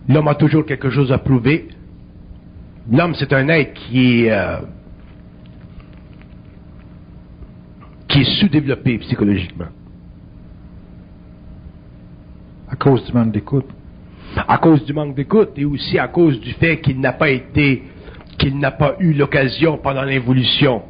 L'homme a toujours quelque chose à prouver. L'homme, c'est un être qui est sous-développé psychologiquement. À cause du manque d'écoute. À cause du manque d'écoute et aussi à cause du fait qu'il n'a pas eu l'occasion pendant l'évolution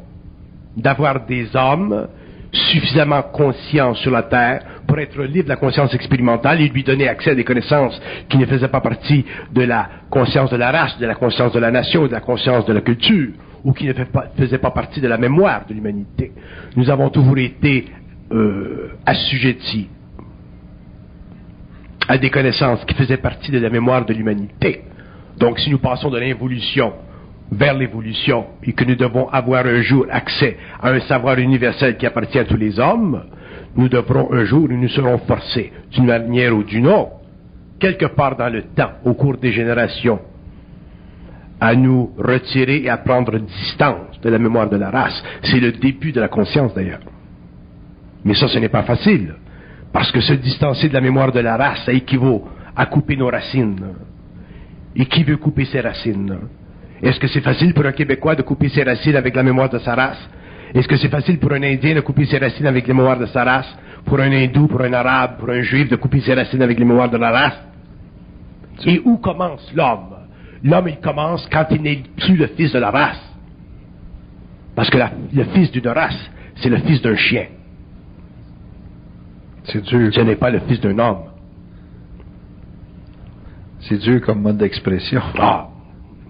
d'avoir des hommes suffisamment conscients sur la Terre pour être libre de la conscience expérimentale et lui donner accès à des connaissances qui ne faisaient pas partie de la conscience de la race, de la conscience de la nation, de la conscience de la culture, ou qui ne faisaient pas partie de la mémoire de l'humanité. Nous avons toujours été assujettis à des connaissances qui faisaient partie de la mémoire de l'humanité. Donc si nous passons de l'involution vers l'évolution et que nous devons avoir un jour accès à un savoir universel qui appartient à tous les hommes, nous devrons un jour, nous serons forcés, d'une manière ou d'une autre, quelque part dans le temps, au cours des générations, à nous retirer et à prendre distance de la mémoire de la race. C'est le début de la conscience d'ailleurs. Mais ça, ce n'est pas facile. Parce que se distancer de la mémoire de la race, ça équivaut à couper nos racines. Et qui veut couper ses racines? Est-ce que c'est facile pour un Québécois de couper ses racines avec la mémoire de sa race? Est-ce que c'est facile pour un Indien de couper ses racines avec la mémoire de sa race? Pour un Hindou, pour un Arabe, pour un Juif de couper ses racines avec la mémoire de la race? Et où commence l'homme? L'homme, il commence quand il n'est plus le fils de la race. Parce que le fils d'une race, c'est le fils d'un chien. C'est dur. Ce n'est pas le fils d'un homme. C'est dur comme mode d'expression. Ah,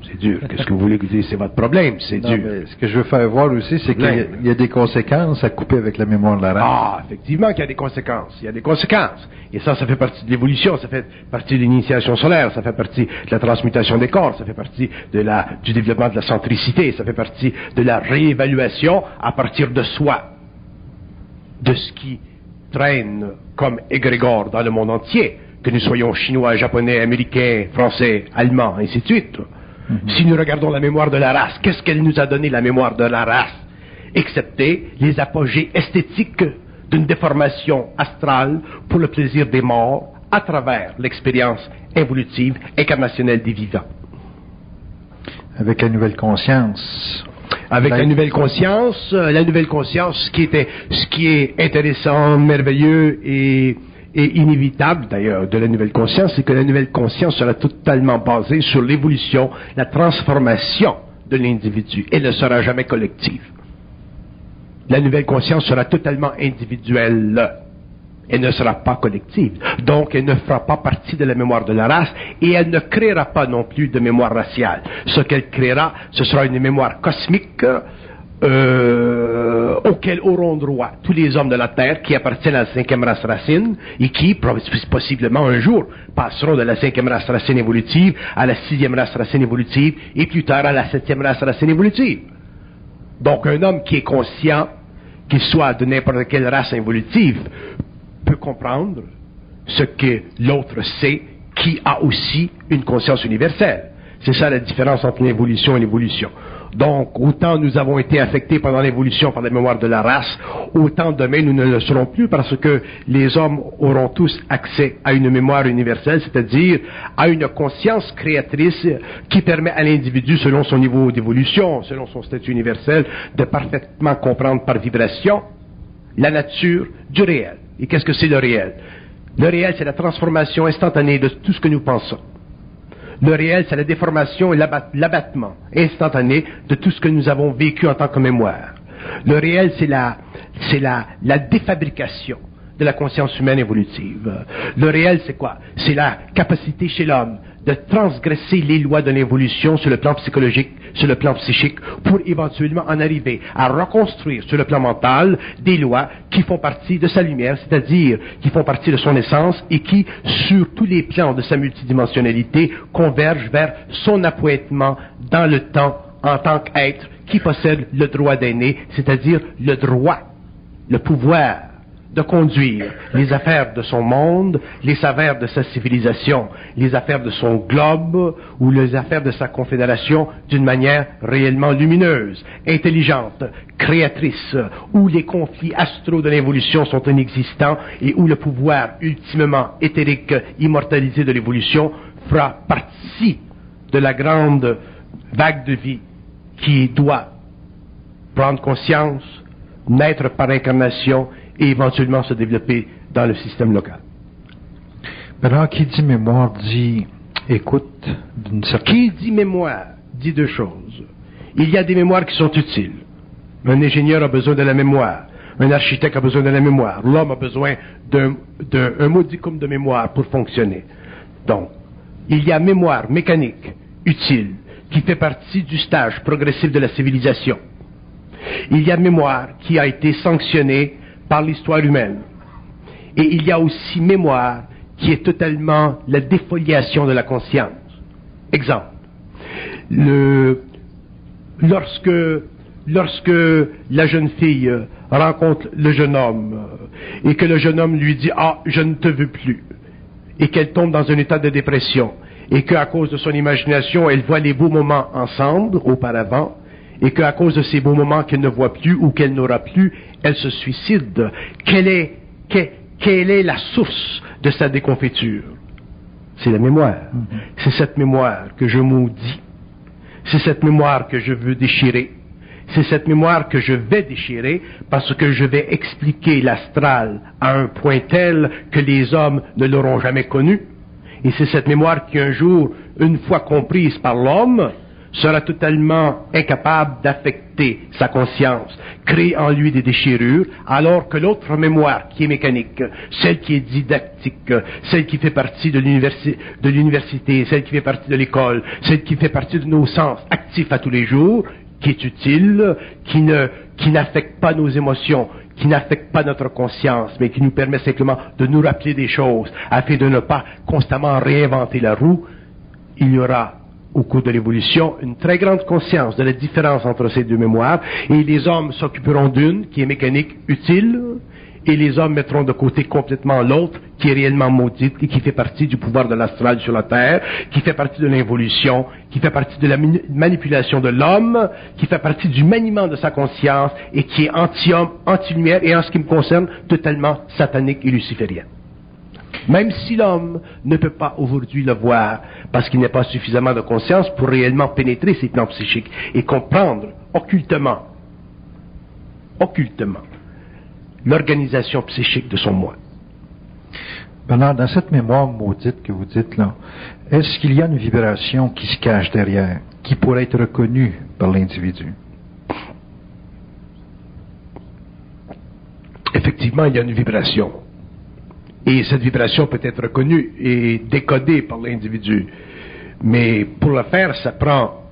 c'est dur. Qu'est-ce que vous voulez que je dise? C'est votre problème, c'est dur. Mais ce que je veux faire voir aussi, c'est qu'il y a des conséquences à couper avec la mémoire de la race. Ah, effectivement qu'il y a des conséquences. Il y a des conséquences. Et ça fait partie de l'évolution, ça fait partie de l'initiation solaire, ça fait partie de la transmutation des corps, ça fait partie du développement de la centricité, ça fait partie de la réévaluation à partir de soi, de ce qui traîne comme égrégore dans le monde entier, que nous soyons chinois, japonais, américains, français, allemands, ainsi de suite. Si nous regardons la mémoire de la race, qu'est-ce qu'elle nous a donné, la mémoire de la race? Excepté les apogées esthétiques d'une déformation astrale pour le plaisir des morts à travers l'expérience évolutive incarnationnelle des vivants. Avec la nouvelle conscience. Avec la nouvelle conscience, ce qui est intéressant, merveilleux et inévitable d'ailleurs de la nouvelle conscience, c'est que la nouvelle conscience sera totalement basée sur l'évolution, la transformation de l'individu. Elle ne sera jamais collective. La nouvelle conscience sera totalement individuelle. Elle ne sera pas collective. Donc, elle ne fera pas partie de la mémoire de la race et elle ne créera pas non plus de mémoire raciale. Ce qu'elle créera, ce sera une mémoire cosmique auquel auront droit tous les hommes de la Terre qui appartiennent à la 5e race racine et qui, possiblement un jour, passeront de la 5e race racine évolutive à la 6e race racine évolutive et plus tard à la 7e race racine évolutive. Donc, un homme qui est conscient, qu'il soit de n'importe quelle race évolutive, peut comprendre ce que l'autre sait, qui a aussi une conscience universelle. C'est ça la différence entre l'évolution et l'évolution. Donc, autant nous avons été affectés pendant l'évolution par la mémoire de la race, autant demain nous ne le serons plus parce que les hommes auront tous accès à une mémoire universelle, c'est-à-dire à une conscience créatrice qui permet à l'individu, selon son niveau d'évolution, selon son statut universel, de parfaitement comprendre par vibration la nature du réel. Et qu'est-ce que c'est le réel? Le réel, c'est la transformation instantanée de tout ce que nous pensons. Le réel, c'est la déformation et l'abattement instantané de tout ce que nous avons vécu en tant que mémoire. Le réel, c'est la défabrication de la conscience humaine évolutive. Le réel, c'est quoi? C'est la capacité chez l'homme de transgresser les lois de l'évolution sur le plan psychologique, sur le plan psychique, pour éventuellement en arriver à reconstruire sur le plan mental des lois qui font partie de sa lumière, c'est-à-dire qui font partie de son essence et qui, sur tous les plans de sa multidimensionnalité, convergent vers son appointement dans le temps en tant qu'être qui possède le droit d'aimer, c'est-à-dire le droit, le pouvoir de conduire les affaires de son monde, les affaires de sa civilisation, les affaires de son globe ou les affaires de sa confédération d'une manière réellement lumineuse, intelligente, créatrice, où les conflits astraux de l'évolution sont inexistants et où le pouvoir ultimement éthérique immortalisé de l'évolution fera partie de la grande vague de vie qui doit prendre conscience, naître par incarnation et éventuellement se développer dans le système local. Alors, qui dit mémoire dit écoute d'une certaine... Qui dit mémoire dit deux choses. Il y a des mémoires qui sont utiles. Un ingénieur a besoin de la mémoire. Un architecte a besoin de la mémoire. L'homme a besoin d'un modicum de mémoire pour fonctionner. Donc, il y a mémoire mécanique utile qui fait partie du stage progressif de la civilisation. Il y a mémoire qui a été sanctionnée par l'histoire humaine. Et il y a aussi mémoire qui est totalement la défoliation de la conscience. Exemple, lorsque la jeune fille rencontre le jeune homme et que le jeune homme lui dit « Ah, je ne te veux plus » et qu'elle tombe dans un état de dépression et qu'à cause de son imagination, elle voit les beaux moments ensemble auparavant et qu'à cause de ces beaux moments qu'elle ne voit plus ou qu'elle n'aura plus, elle se suicide. Quelle est la source de sa déconfiture? C'est la mémoire. C'est cette mémoire que je maudis. C'est cette mémoire que je veux déchirer. C'est cette mémoire que je vais déchirer parce que je vais expliquer l'astral à un point tel que les hommes ne l'auront jamais connu. Et c'est cette mémoire qui un jour, une fois comprise par l'homme, sera totalement incapable d'affecter sa conscience, créer en lui des déchirures, alors que l'autre mémoire qui est mécanique, celle qui est didactique, celle qui fait partie de l'université, celle qui fait partie de l'école, celle qui fait partie de nos sens actifs à tous les jours, qui est utile, qui n'affecte pas nos émotions, qui n'affecte pas notre conscience, mais qui nous permet simplement de nous rappeler des choses, afin de ne pas constamment réinventer la roue, il y aura au cours de l'évolution une très grande conscience de la différence entre ces deux mémoires, et les hommes s'occuperont d'une qui est mécanique utile, et les hommes mettront de côté complètement l'autre qui est réellement maudite et qui fait partie du pouvoir de l'astral sur la terre, qui fait partie de l'involution, qui fait partie de la manipulation de l'homme, qui fait partie du maniement de sa conscience et qui est anti-homme, anti-lumière et en ce qui me concerne totalement satanique et luciférien. Même si l'homme ne peut pas aujourd'hui le voir parce qu'il n'a pas suffisamment de conscience pour réellement pénétrer ces plans psychiques et comprendre occultement l'organisation psychique de son moi. Bernard, dans cette mémoire maudite que vous dites là, est-ce qu'il y a une vibration qui se cache derrière, qui pourrait être reconnue par l'individu? Effectivement, il y a une vibration. Et cette vibration peut être reconnue et décodée par l'individu. Mais pour le faire, ça prend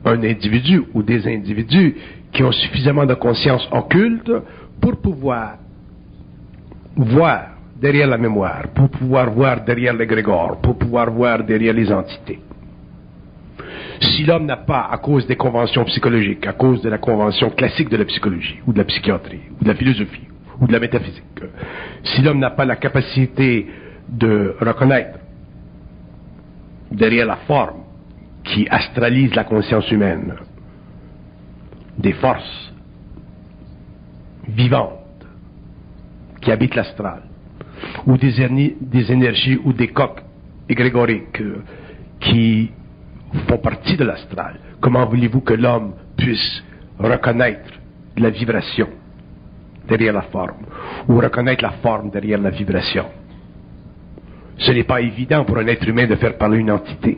un individu ou des individus qui ont suffisamment de conscience occulte pour pouvoir voir derrière la mémoire, pour pouvoir voir derrière l'égrégore, pour pouvoir voir derrière les entités. Si l'homme n'a pas, à cause des conventions psychologiques, à cause de la convention classique de la psychologie, ou de la psychiatrie, ou de la philosophie, ou de la métaphysique, si l'homme n'a pas la capacité de reconnaître derrière la forme qui astralise la conscience humaine des forces vivantes qui habitent l'astral, ou des énergies ou des coques égrégoriques qui font partie de l'astral, comment voulez-vous que l'homme puisse reconnaître la vibration derrière la forme, ou reconnaître la forme derrière la vibration? Ce n'est pas évident pour un être humain de faire parler une entité.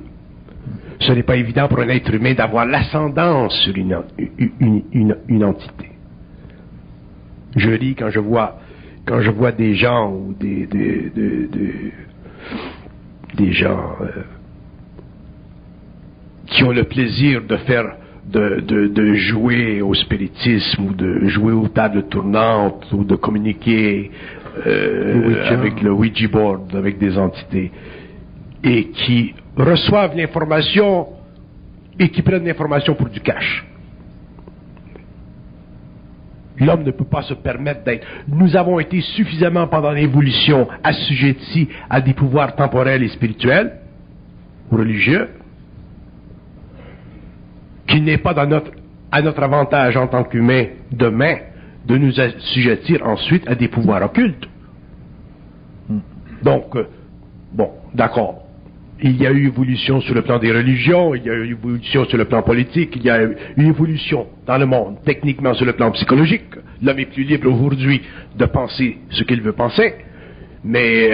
Ce n'est pas évident pour un être humain d'avoir l'ascendance sur une entité. Je ris quand je vois des gens ou des gens qui ont le plaisir de jouer au spiritisme ou de jouer aux tables tournantes ou de communiquer avec le Ouija board, avec des entités, et qui reçoivent l'information et qui prennent l'information pour du cash. L'homme ne peut pas se permettre d'être... Nous avons été suffisamment pendant l'évolution assujettis à des pouvoirs temporels et spirituels, religieux, qu'il n'est pas à notre avantage en tant qu'humains demain de nous assujettir ensuite à des pouvoirs occultes. Donc, bon, d'accord. Il y a eu évolution sur le plan des religions, il y a eu évolution sur le plan politique, il y a eu une évolution dans le monde, techniquement sur le plan psychologique. L'homme est plus libre aujourd'hui de penser ce qu'il veut penser. Mais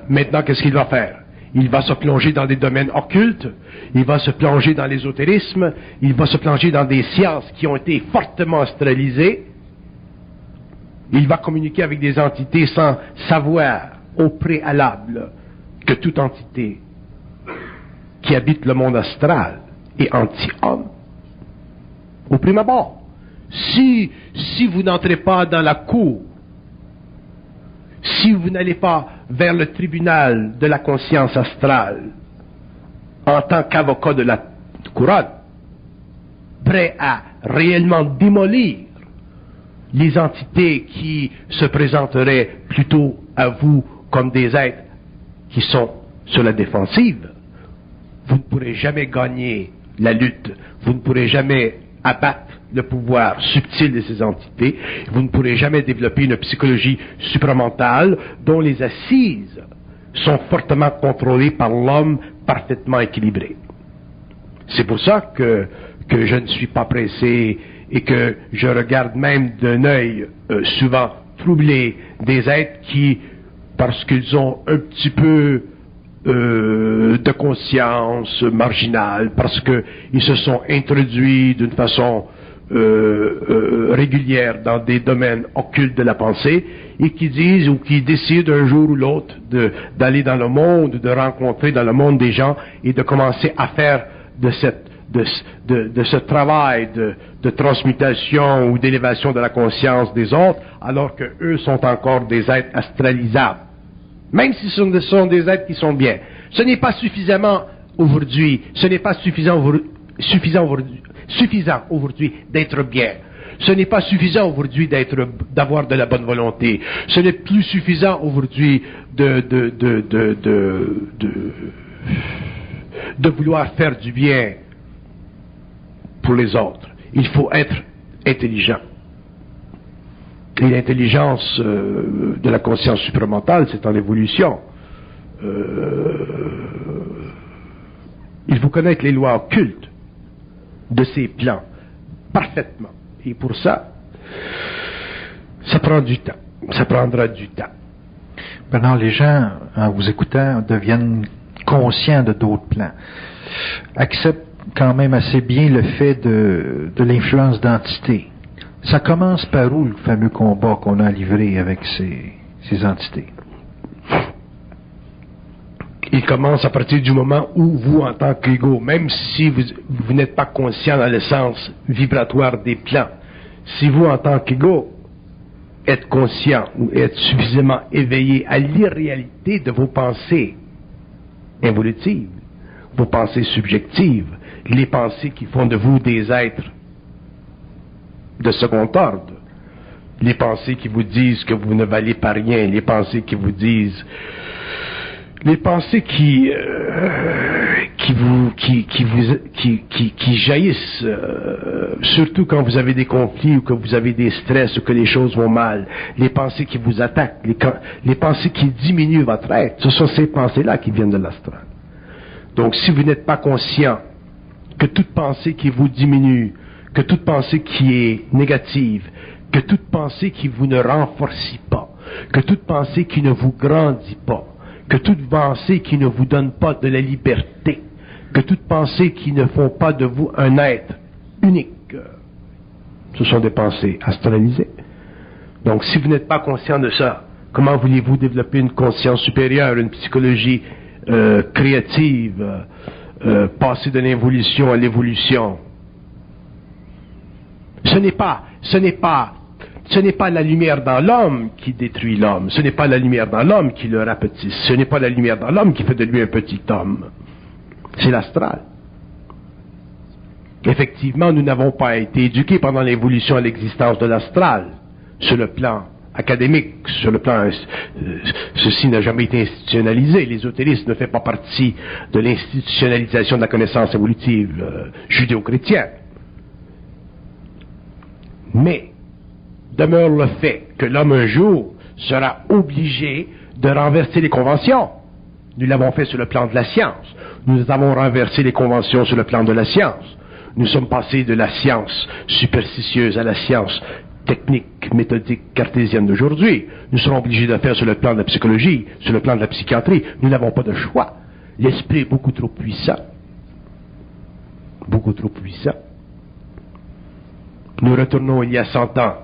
maintenant, qu'est-ce qu'il va faire? Il va se plonger dans des domaines occultes, il va se plonger dans l'ésotérisme, il va se plonger dans des sciences qui ont été fortement astralisées. Il va communiquer avec des entités sans savoir au préalable que toute entité qui habite le monde astral est anti-homme. Au prime abord, si vous n'entrez pas dans la cour, si vous n'allez pas vers le tribunal de la conscience astrale en tant qu'avocat de la couronne, prêt à réellement démolir les entités qui se présenteraient plutôt à vous comme des êtres qui sont sur la défensive, vous ne pourrez jamais gagner la lutte, vous ne pourrez jamais abattre le pouvoir subtil de ces entités, vous ne pourrez jamais développer une psychologie supramentale dont les assises sont fortement contrôlées par l'homme parfaitement équilibré. C'est pour ça que je ne suis pas pressé et que je regarde même d'un œil souvent troublé des êtres qui, parce qu'ils ont un petit peu de conscience marginale, parce qu'ils se sont introduits d'une façon régulière dans des domaines occultes de la pensée, et qui disent ou qui décident un jour ou l'autre d'aller dans le monde, de rencontrer dans le monde des gens et de commencer à faire de ce travail de transmutation ou d'élévation de la conscience des autres, alors que eux sont encore des êtres astralisables. Même si ce sont des êtres qui sont bien. Ce n'est pas suffisamment aujourd'hui, ce n'est pas suffisant aujourd'hui d'être bien. Ce n'est pas suffisant aujourd'hui d'avoir de la bonne volonté. Ce n'est plus suffisant aujourd'hui de vouloir faire du bien pour les autres. Il faut être intelligent. Et l'intelligence de la conscience supramentale, c'est en évolution. Il faut connaître les lois occultes de ces plans parfaitement. Et pour ça, ça prend du temps. Ça prendra du temps. Maintenant, les gens, en vous écoutant, deviennent conscients de d'autres plans. Acceptent quand même assez bien le fait de l'influence d'entités. Ça commence par où, le fameux combat qu'on a livré avec ces entités? Il commence à partir du moment où vous, en tant qu'ego, même si vous n'êtes pas conscient dans le sens vibratoire des plans, si vous, en tant qu'ego, êtes conscient ou êtes suffisamment éveillé à l'irréalité de vos pensées involutives, vos pensées subjectives, les pensées qui font de vous des êtres de second ordre, les pensées qui vous disent que vous ne valez pas rien, les pensées qui vous disent, les pensées qui jaillissent, surtout quand vous avez des conflits ou que vous avez des stress ou que les choses vont mal, les pensées qui vous attaquent, les pensées qui diminuent votre être, ce sont ces pensées-là qui viennent de l'astral. Donc si vous n'êtes pas conscient que toute pensée qui vous diminue, que toute pensée qui est négative, que toute pensée qui vous ne renforce pas, que toute pensée qui ne vous grandit pas, que toute pensée qui ne vous donne pas de la liberté, que toute pensée qui ne font pas de vous un être unique, ce sont des pensées astralisées. Donc si vous n'êtes pas conscient de ça, comment voulez-vous développer une conscience supérieure, une psychologie créative, passer de l'involution à l'évolution? Ce n'est pas la lumière dans l'homme qui détruit l'homme. Ce n'est pas la lumière dans l'homme qui le rapetisse. Ce n'est pas la lumière dans l'homme qui fait de lui un petit homme. C'est l'astral. Effectivement, nous n'avons pas été éduqués pendant l'évolution à l'existence de l'astral, sur le plan académique, sur le plan... ceci n'a jamais été institutionnalisé. L'ésotérisme ne fait pas partie de l'institutionnalisation de la connaissance évolutive judéo-chrétienne. Mais demeure le fait que l'homme un jour sera obligé de renverser les conventions. Nous l'avons fait sur le plan de la science. Nous avons renversé les conventions sur le plan de la science. Nous sommes passés de la science superstitieuse à la science technique, méthodique, cartésienne d'aujourd'hui. Nous serons obligés de le faire sur le plan de la psychologie, sur le plan de la psychiatrie. Nous n'avons pas de choix. L'esprit est beaucoup trop puissant. Beaucoup trop puissant. Nous retournons il y a 100 ans.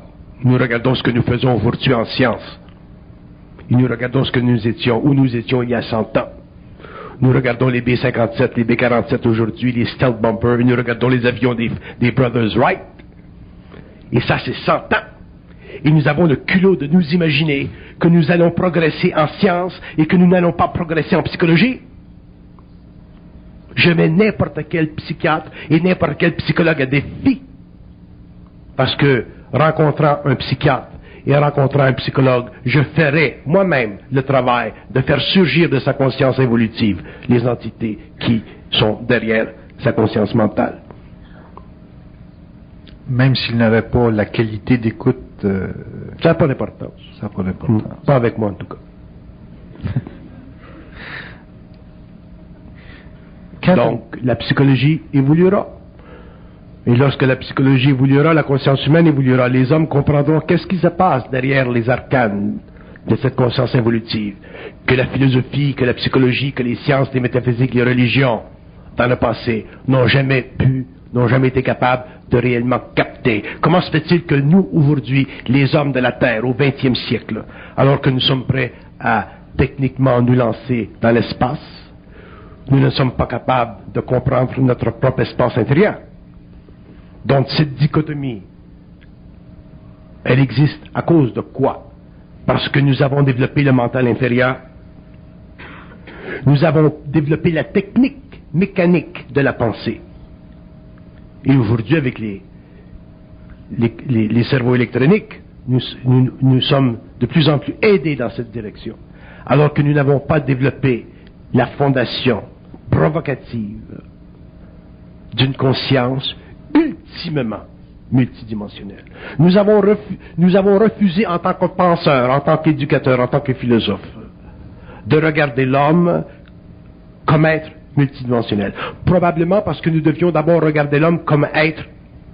Nous regardons ce que nous faisons aujourd'hui en science. Et nous regardons ce que nous étions, où nous étions il y a 100 ans. Nous regardons les B-57, les B-47 aujourd'hui, les stealth bombers, et nous regardons les avions des Brothers Wright. Et ça, c'est 100 ans. Et nous avons le culot de nous imaginer que nous allons progresser en science et que nous n'allons pas progresser en psychologie. Je mets n'importe quel psychiatre et n'importe quel psychologue à défi. Parce que, rencontrant un psychiatre et rencontrant un psychologue, je ferai moi-même le travail de faire surgir de sa conscience évolutive les entités qui sont derrière sa conscience mentale. Même s'il n'avait pas la qualité d'écoute... Ça n'a pas d'importance. Ça n'a pas d'importance. Pas avec moi, en tout cas. Donc, la psychologie évoluera. Et lorsque la psychologie évoluera, la conscience humaine évoluera. Les hommes comprendront qu'est-ce qui se passe derrière les arcanes de cette conscience involutive que la philosophie, que la psychologie, que les sciences, les métaphysiques, les religions, dans le passé, n'ont jamais été capables de réellement capter. Comment se fait-il que nous, aujourd'hui, les hommes de la Terre, au XXe siècle, alors que nous sommes prêts à techniquement nous lancer dans l'espace, nous ne sommes pas capables de comprendre notre propre espace intérieur? Donc cette dichotomie, elle existe à cause de quoi? Parce que nous avons développé le mental inférieur, nous avons développé la technique mécanique de la pensée. Et aujourd'hui, avec les cerveaux électroniques, nous sommes de plus en plus aidés dans cette direction, alors que nous n'avons pas développé la fondation provocative d'une conscience ultimement multidimensionnelle. Nous avons refusé en tant que penseur, en tant qu'éducateur, en tant que philosophe, de regarder l'homme comme être multidimensionnel. Probablement parce que nous devions d'abord regarder l'homme comme être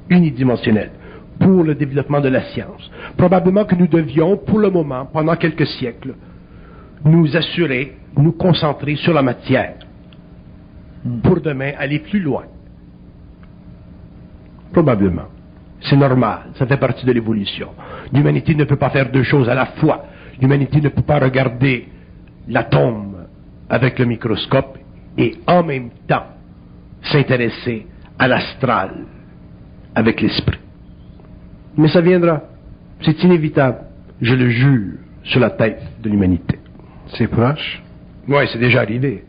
unidimensionnel pour le développement de la science. Probablement que nous devions, pour le moment, pendant quelques siècles, nous assurer, nous concentrer sur la matière pour demain aller plus loin. Probablement. C'est normal, ça fait partie de l'évolution. L'humanité ne peut pas faire deux choses à la fois. L'humanité ne peut pas regarder l'atome avec le microscope et en même temps s'intéresser à l'astral avec l'esprit. Mais ça viendra. C'est inévitable. Je le jure sur la tête de l'humanité. C'est proche? Oui, c'est déjà arrivé.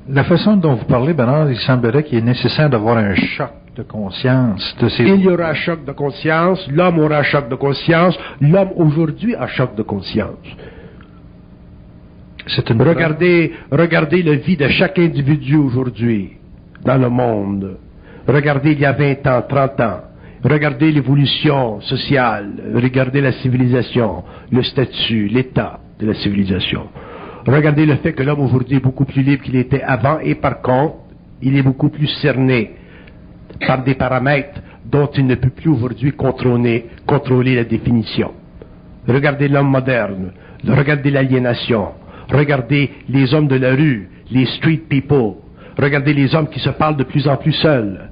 La façon dont vous parlez, Bernard, il semblerait qu'il est nécessaire d'avoir un choc de conscience de ces... Il y aura un choc de conscience, l'homme aura un choc de conscience, l'homme aujourd'hui a un choc de conscience. Regardez la vie de chaque individu aujourd'hui dans le monde. Regardez il y a 20 ans, 30 ans. Regardez l'évolution sociale. Regardez la civilisation, le statut, l'état de la civilisation. Regardez le fait que l'homme aujourd'hui est beaucoup plus libre qu'il était avant et par contre, il est beaucoup plus cerné par des paramètres dont il ne peut plus aujourd'hui contrôler la définition. Regardez l'homme moderne. Regardez l'aliénation. Regardez les hommes de la rue, les street people. Regardez les hommes qui se parlent de plus en plus seuls.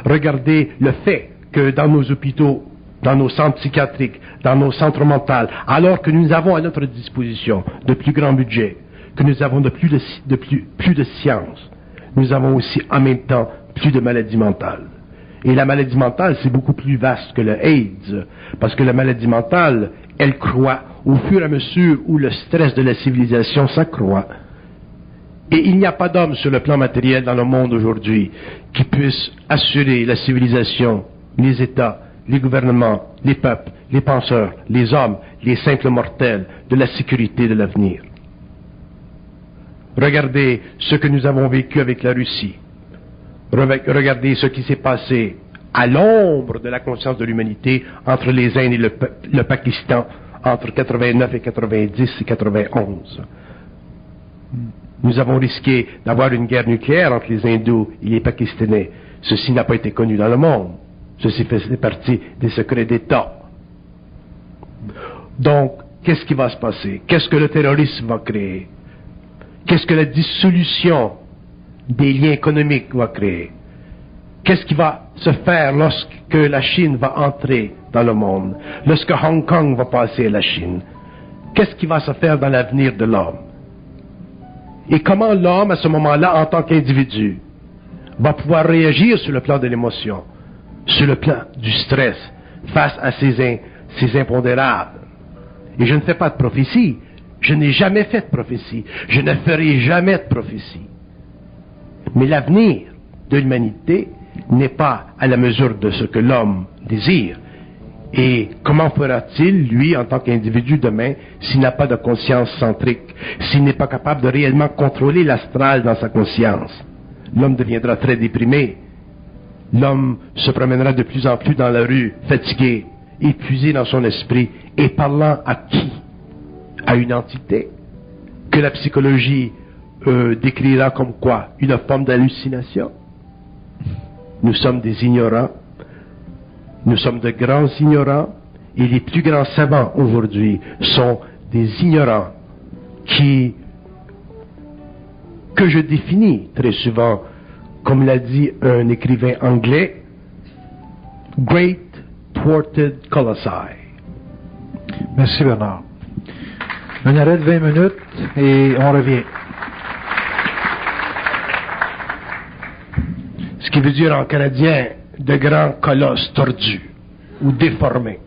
Regardez le fait que dans nos hôpitaux, dans nos centres psychiatriques, dans nos centres mentaux, alors que nous avons à notre disposition de plus grands budgets, que nous avons plus de science, nous avons aussi en même temps plus de maladies mentales. Et la maladie mentale, c'est beaucoup plus vaste que le AIDS, parce que la maladie mentale, elle croît au fur et à mesure où le stress de la civilisation s'accroît. Et il n'y a pas d'homme sur le plan matériel dans le monde aujourd'hui qui puisse assurer la civilisation, les États, les gouvernements, les peuples, les penseurs, les hommes, les simples mortels de la sécurité de l'avenir. Regardez ce que nous avons vécu avec la Russie. Regardez ce qui s'est passé à l'ombre de la conscience de l'humanité entre les Indes et le Pakistan entre 89 et 90 et 91. Nous avons risqué d'avoir une guerre nucléaire entre les Hindous et les Pakistanais. Ceci n'a pas été connu dans le monde. Ceci fait partie des secrets d'État. Donc, qu'est-ce qui va se passer? Qu'est-ce que le terrorisme va créer? Qu'est-ce que la dissolution des liens économiques va créer? Qu'est-ce qui va se faire lorsque la Chine va entrer dans le monde? Lorsque Hong Kong va passer à la Chine? Qu'est-ce qui va se faire dans l'avenir de l'homme? Et comment l'homme, à ce moment-là, en tant qu'individu, va pouvoir réagir sur le plan de l'émotion, sur le plan du stress, face à ces impondérables? Et je ne fais pas de prophétie. Je n'ai jamais fait de prophétie. Je ne ferai jamais de prophétie. Mais l'avenir de l'humanité n'est pas à la mesure de ce que l'homme désire. Et comment fera-t-il, lui, en tant qu'individu demain, s'il n'a pas de conscience centrique, s'il n'est pas capable de réellement contrôler l'astral dans sa conscience? L'homme deviendra très déprimé. L'homme se promènera de plus en plus dans la rue, fatigué, épuisé dans son esprit, et parlant à qui? À une entité que la psychologie décrira comme quoi? Une forme d'hallucination. Nous sommes des ignorants, nous sommes de grands ignorants, Et les plus grands savants aujourd'hui sont des ignorants que je définis très souvent, comme l'a dit un écrivain anglais, Great Thwarted Colossi. Merci Bernard. Un arrêt de 20 minutes et on revient. Ce qui veut dire en canadien de grands colosses tordus ou déformés.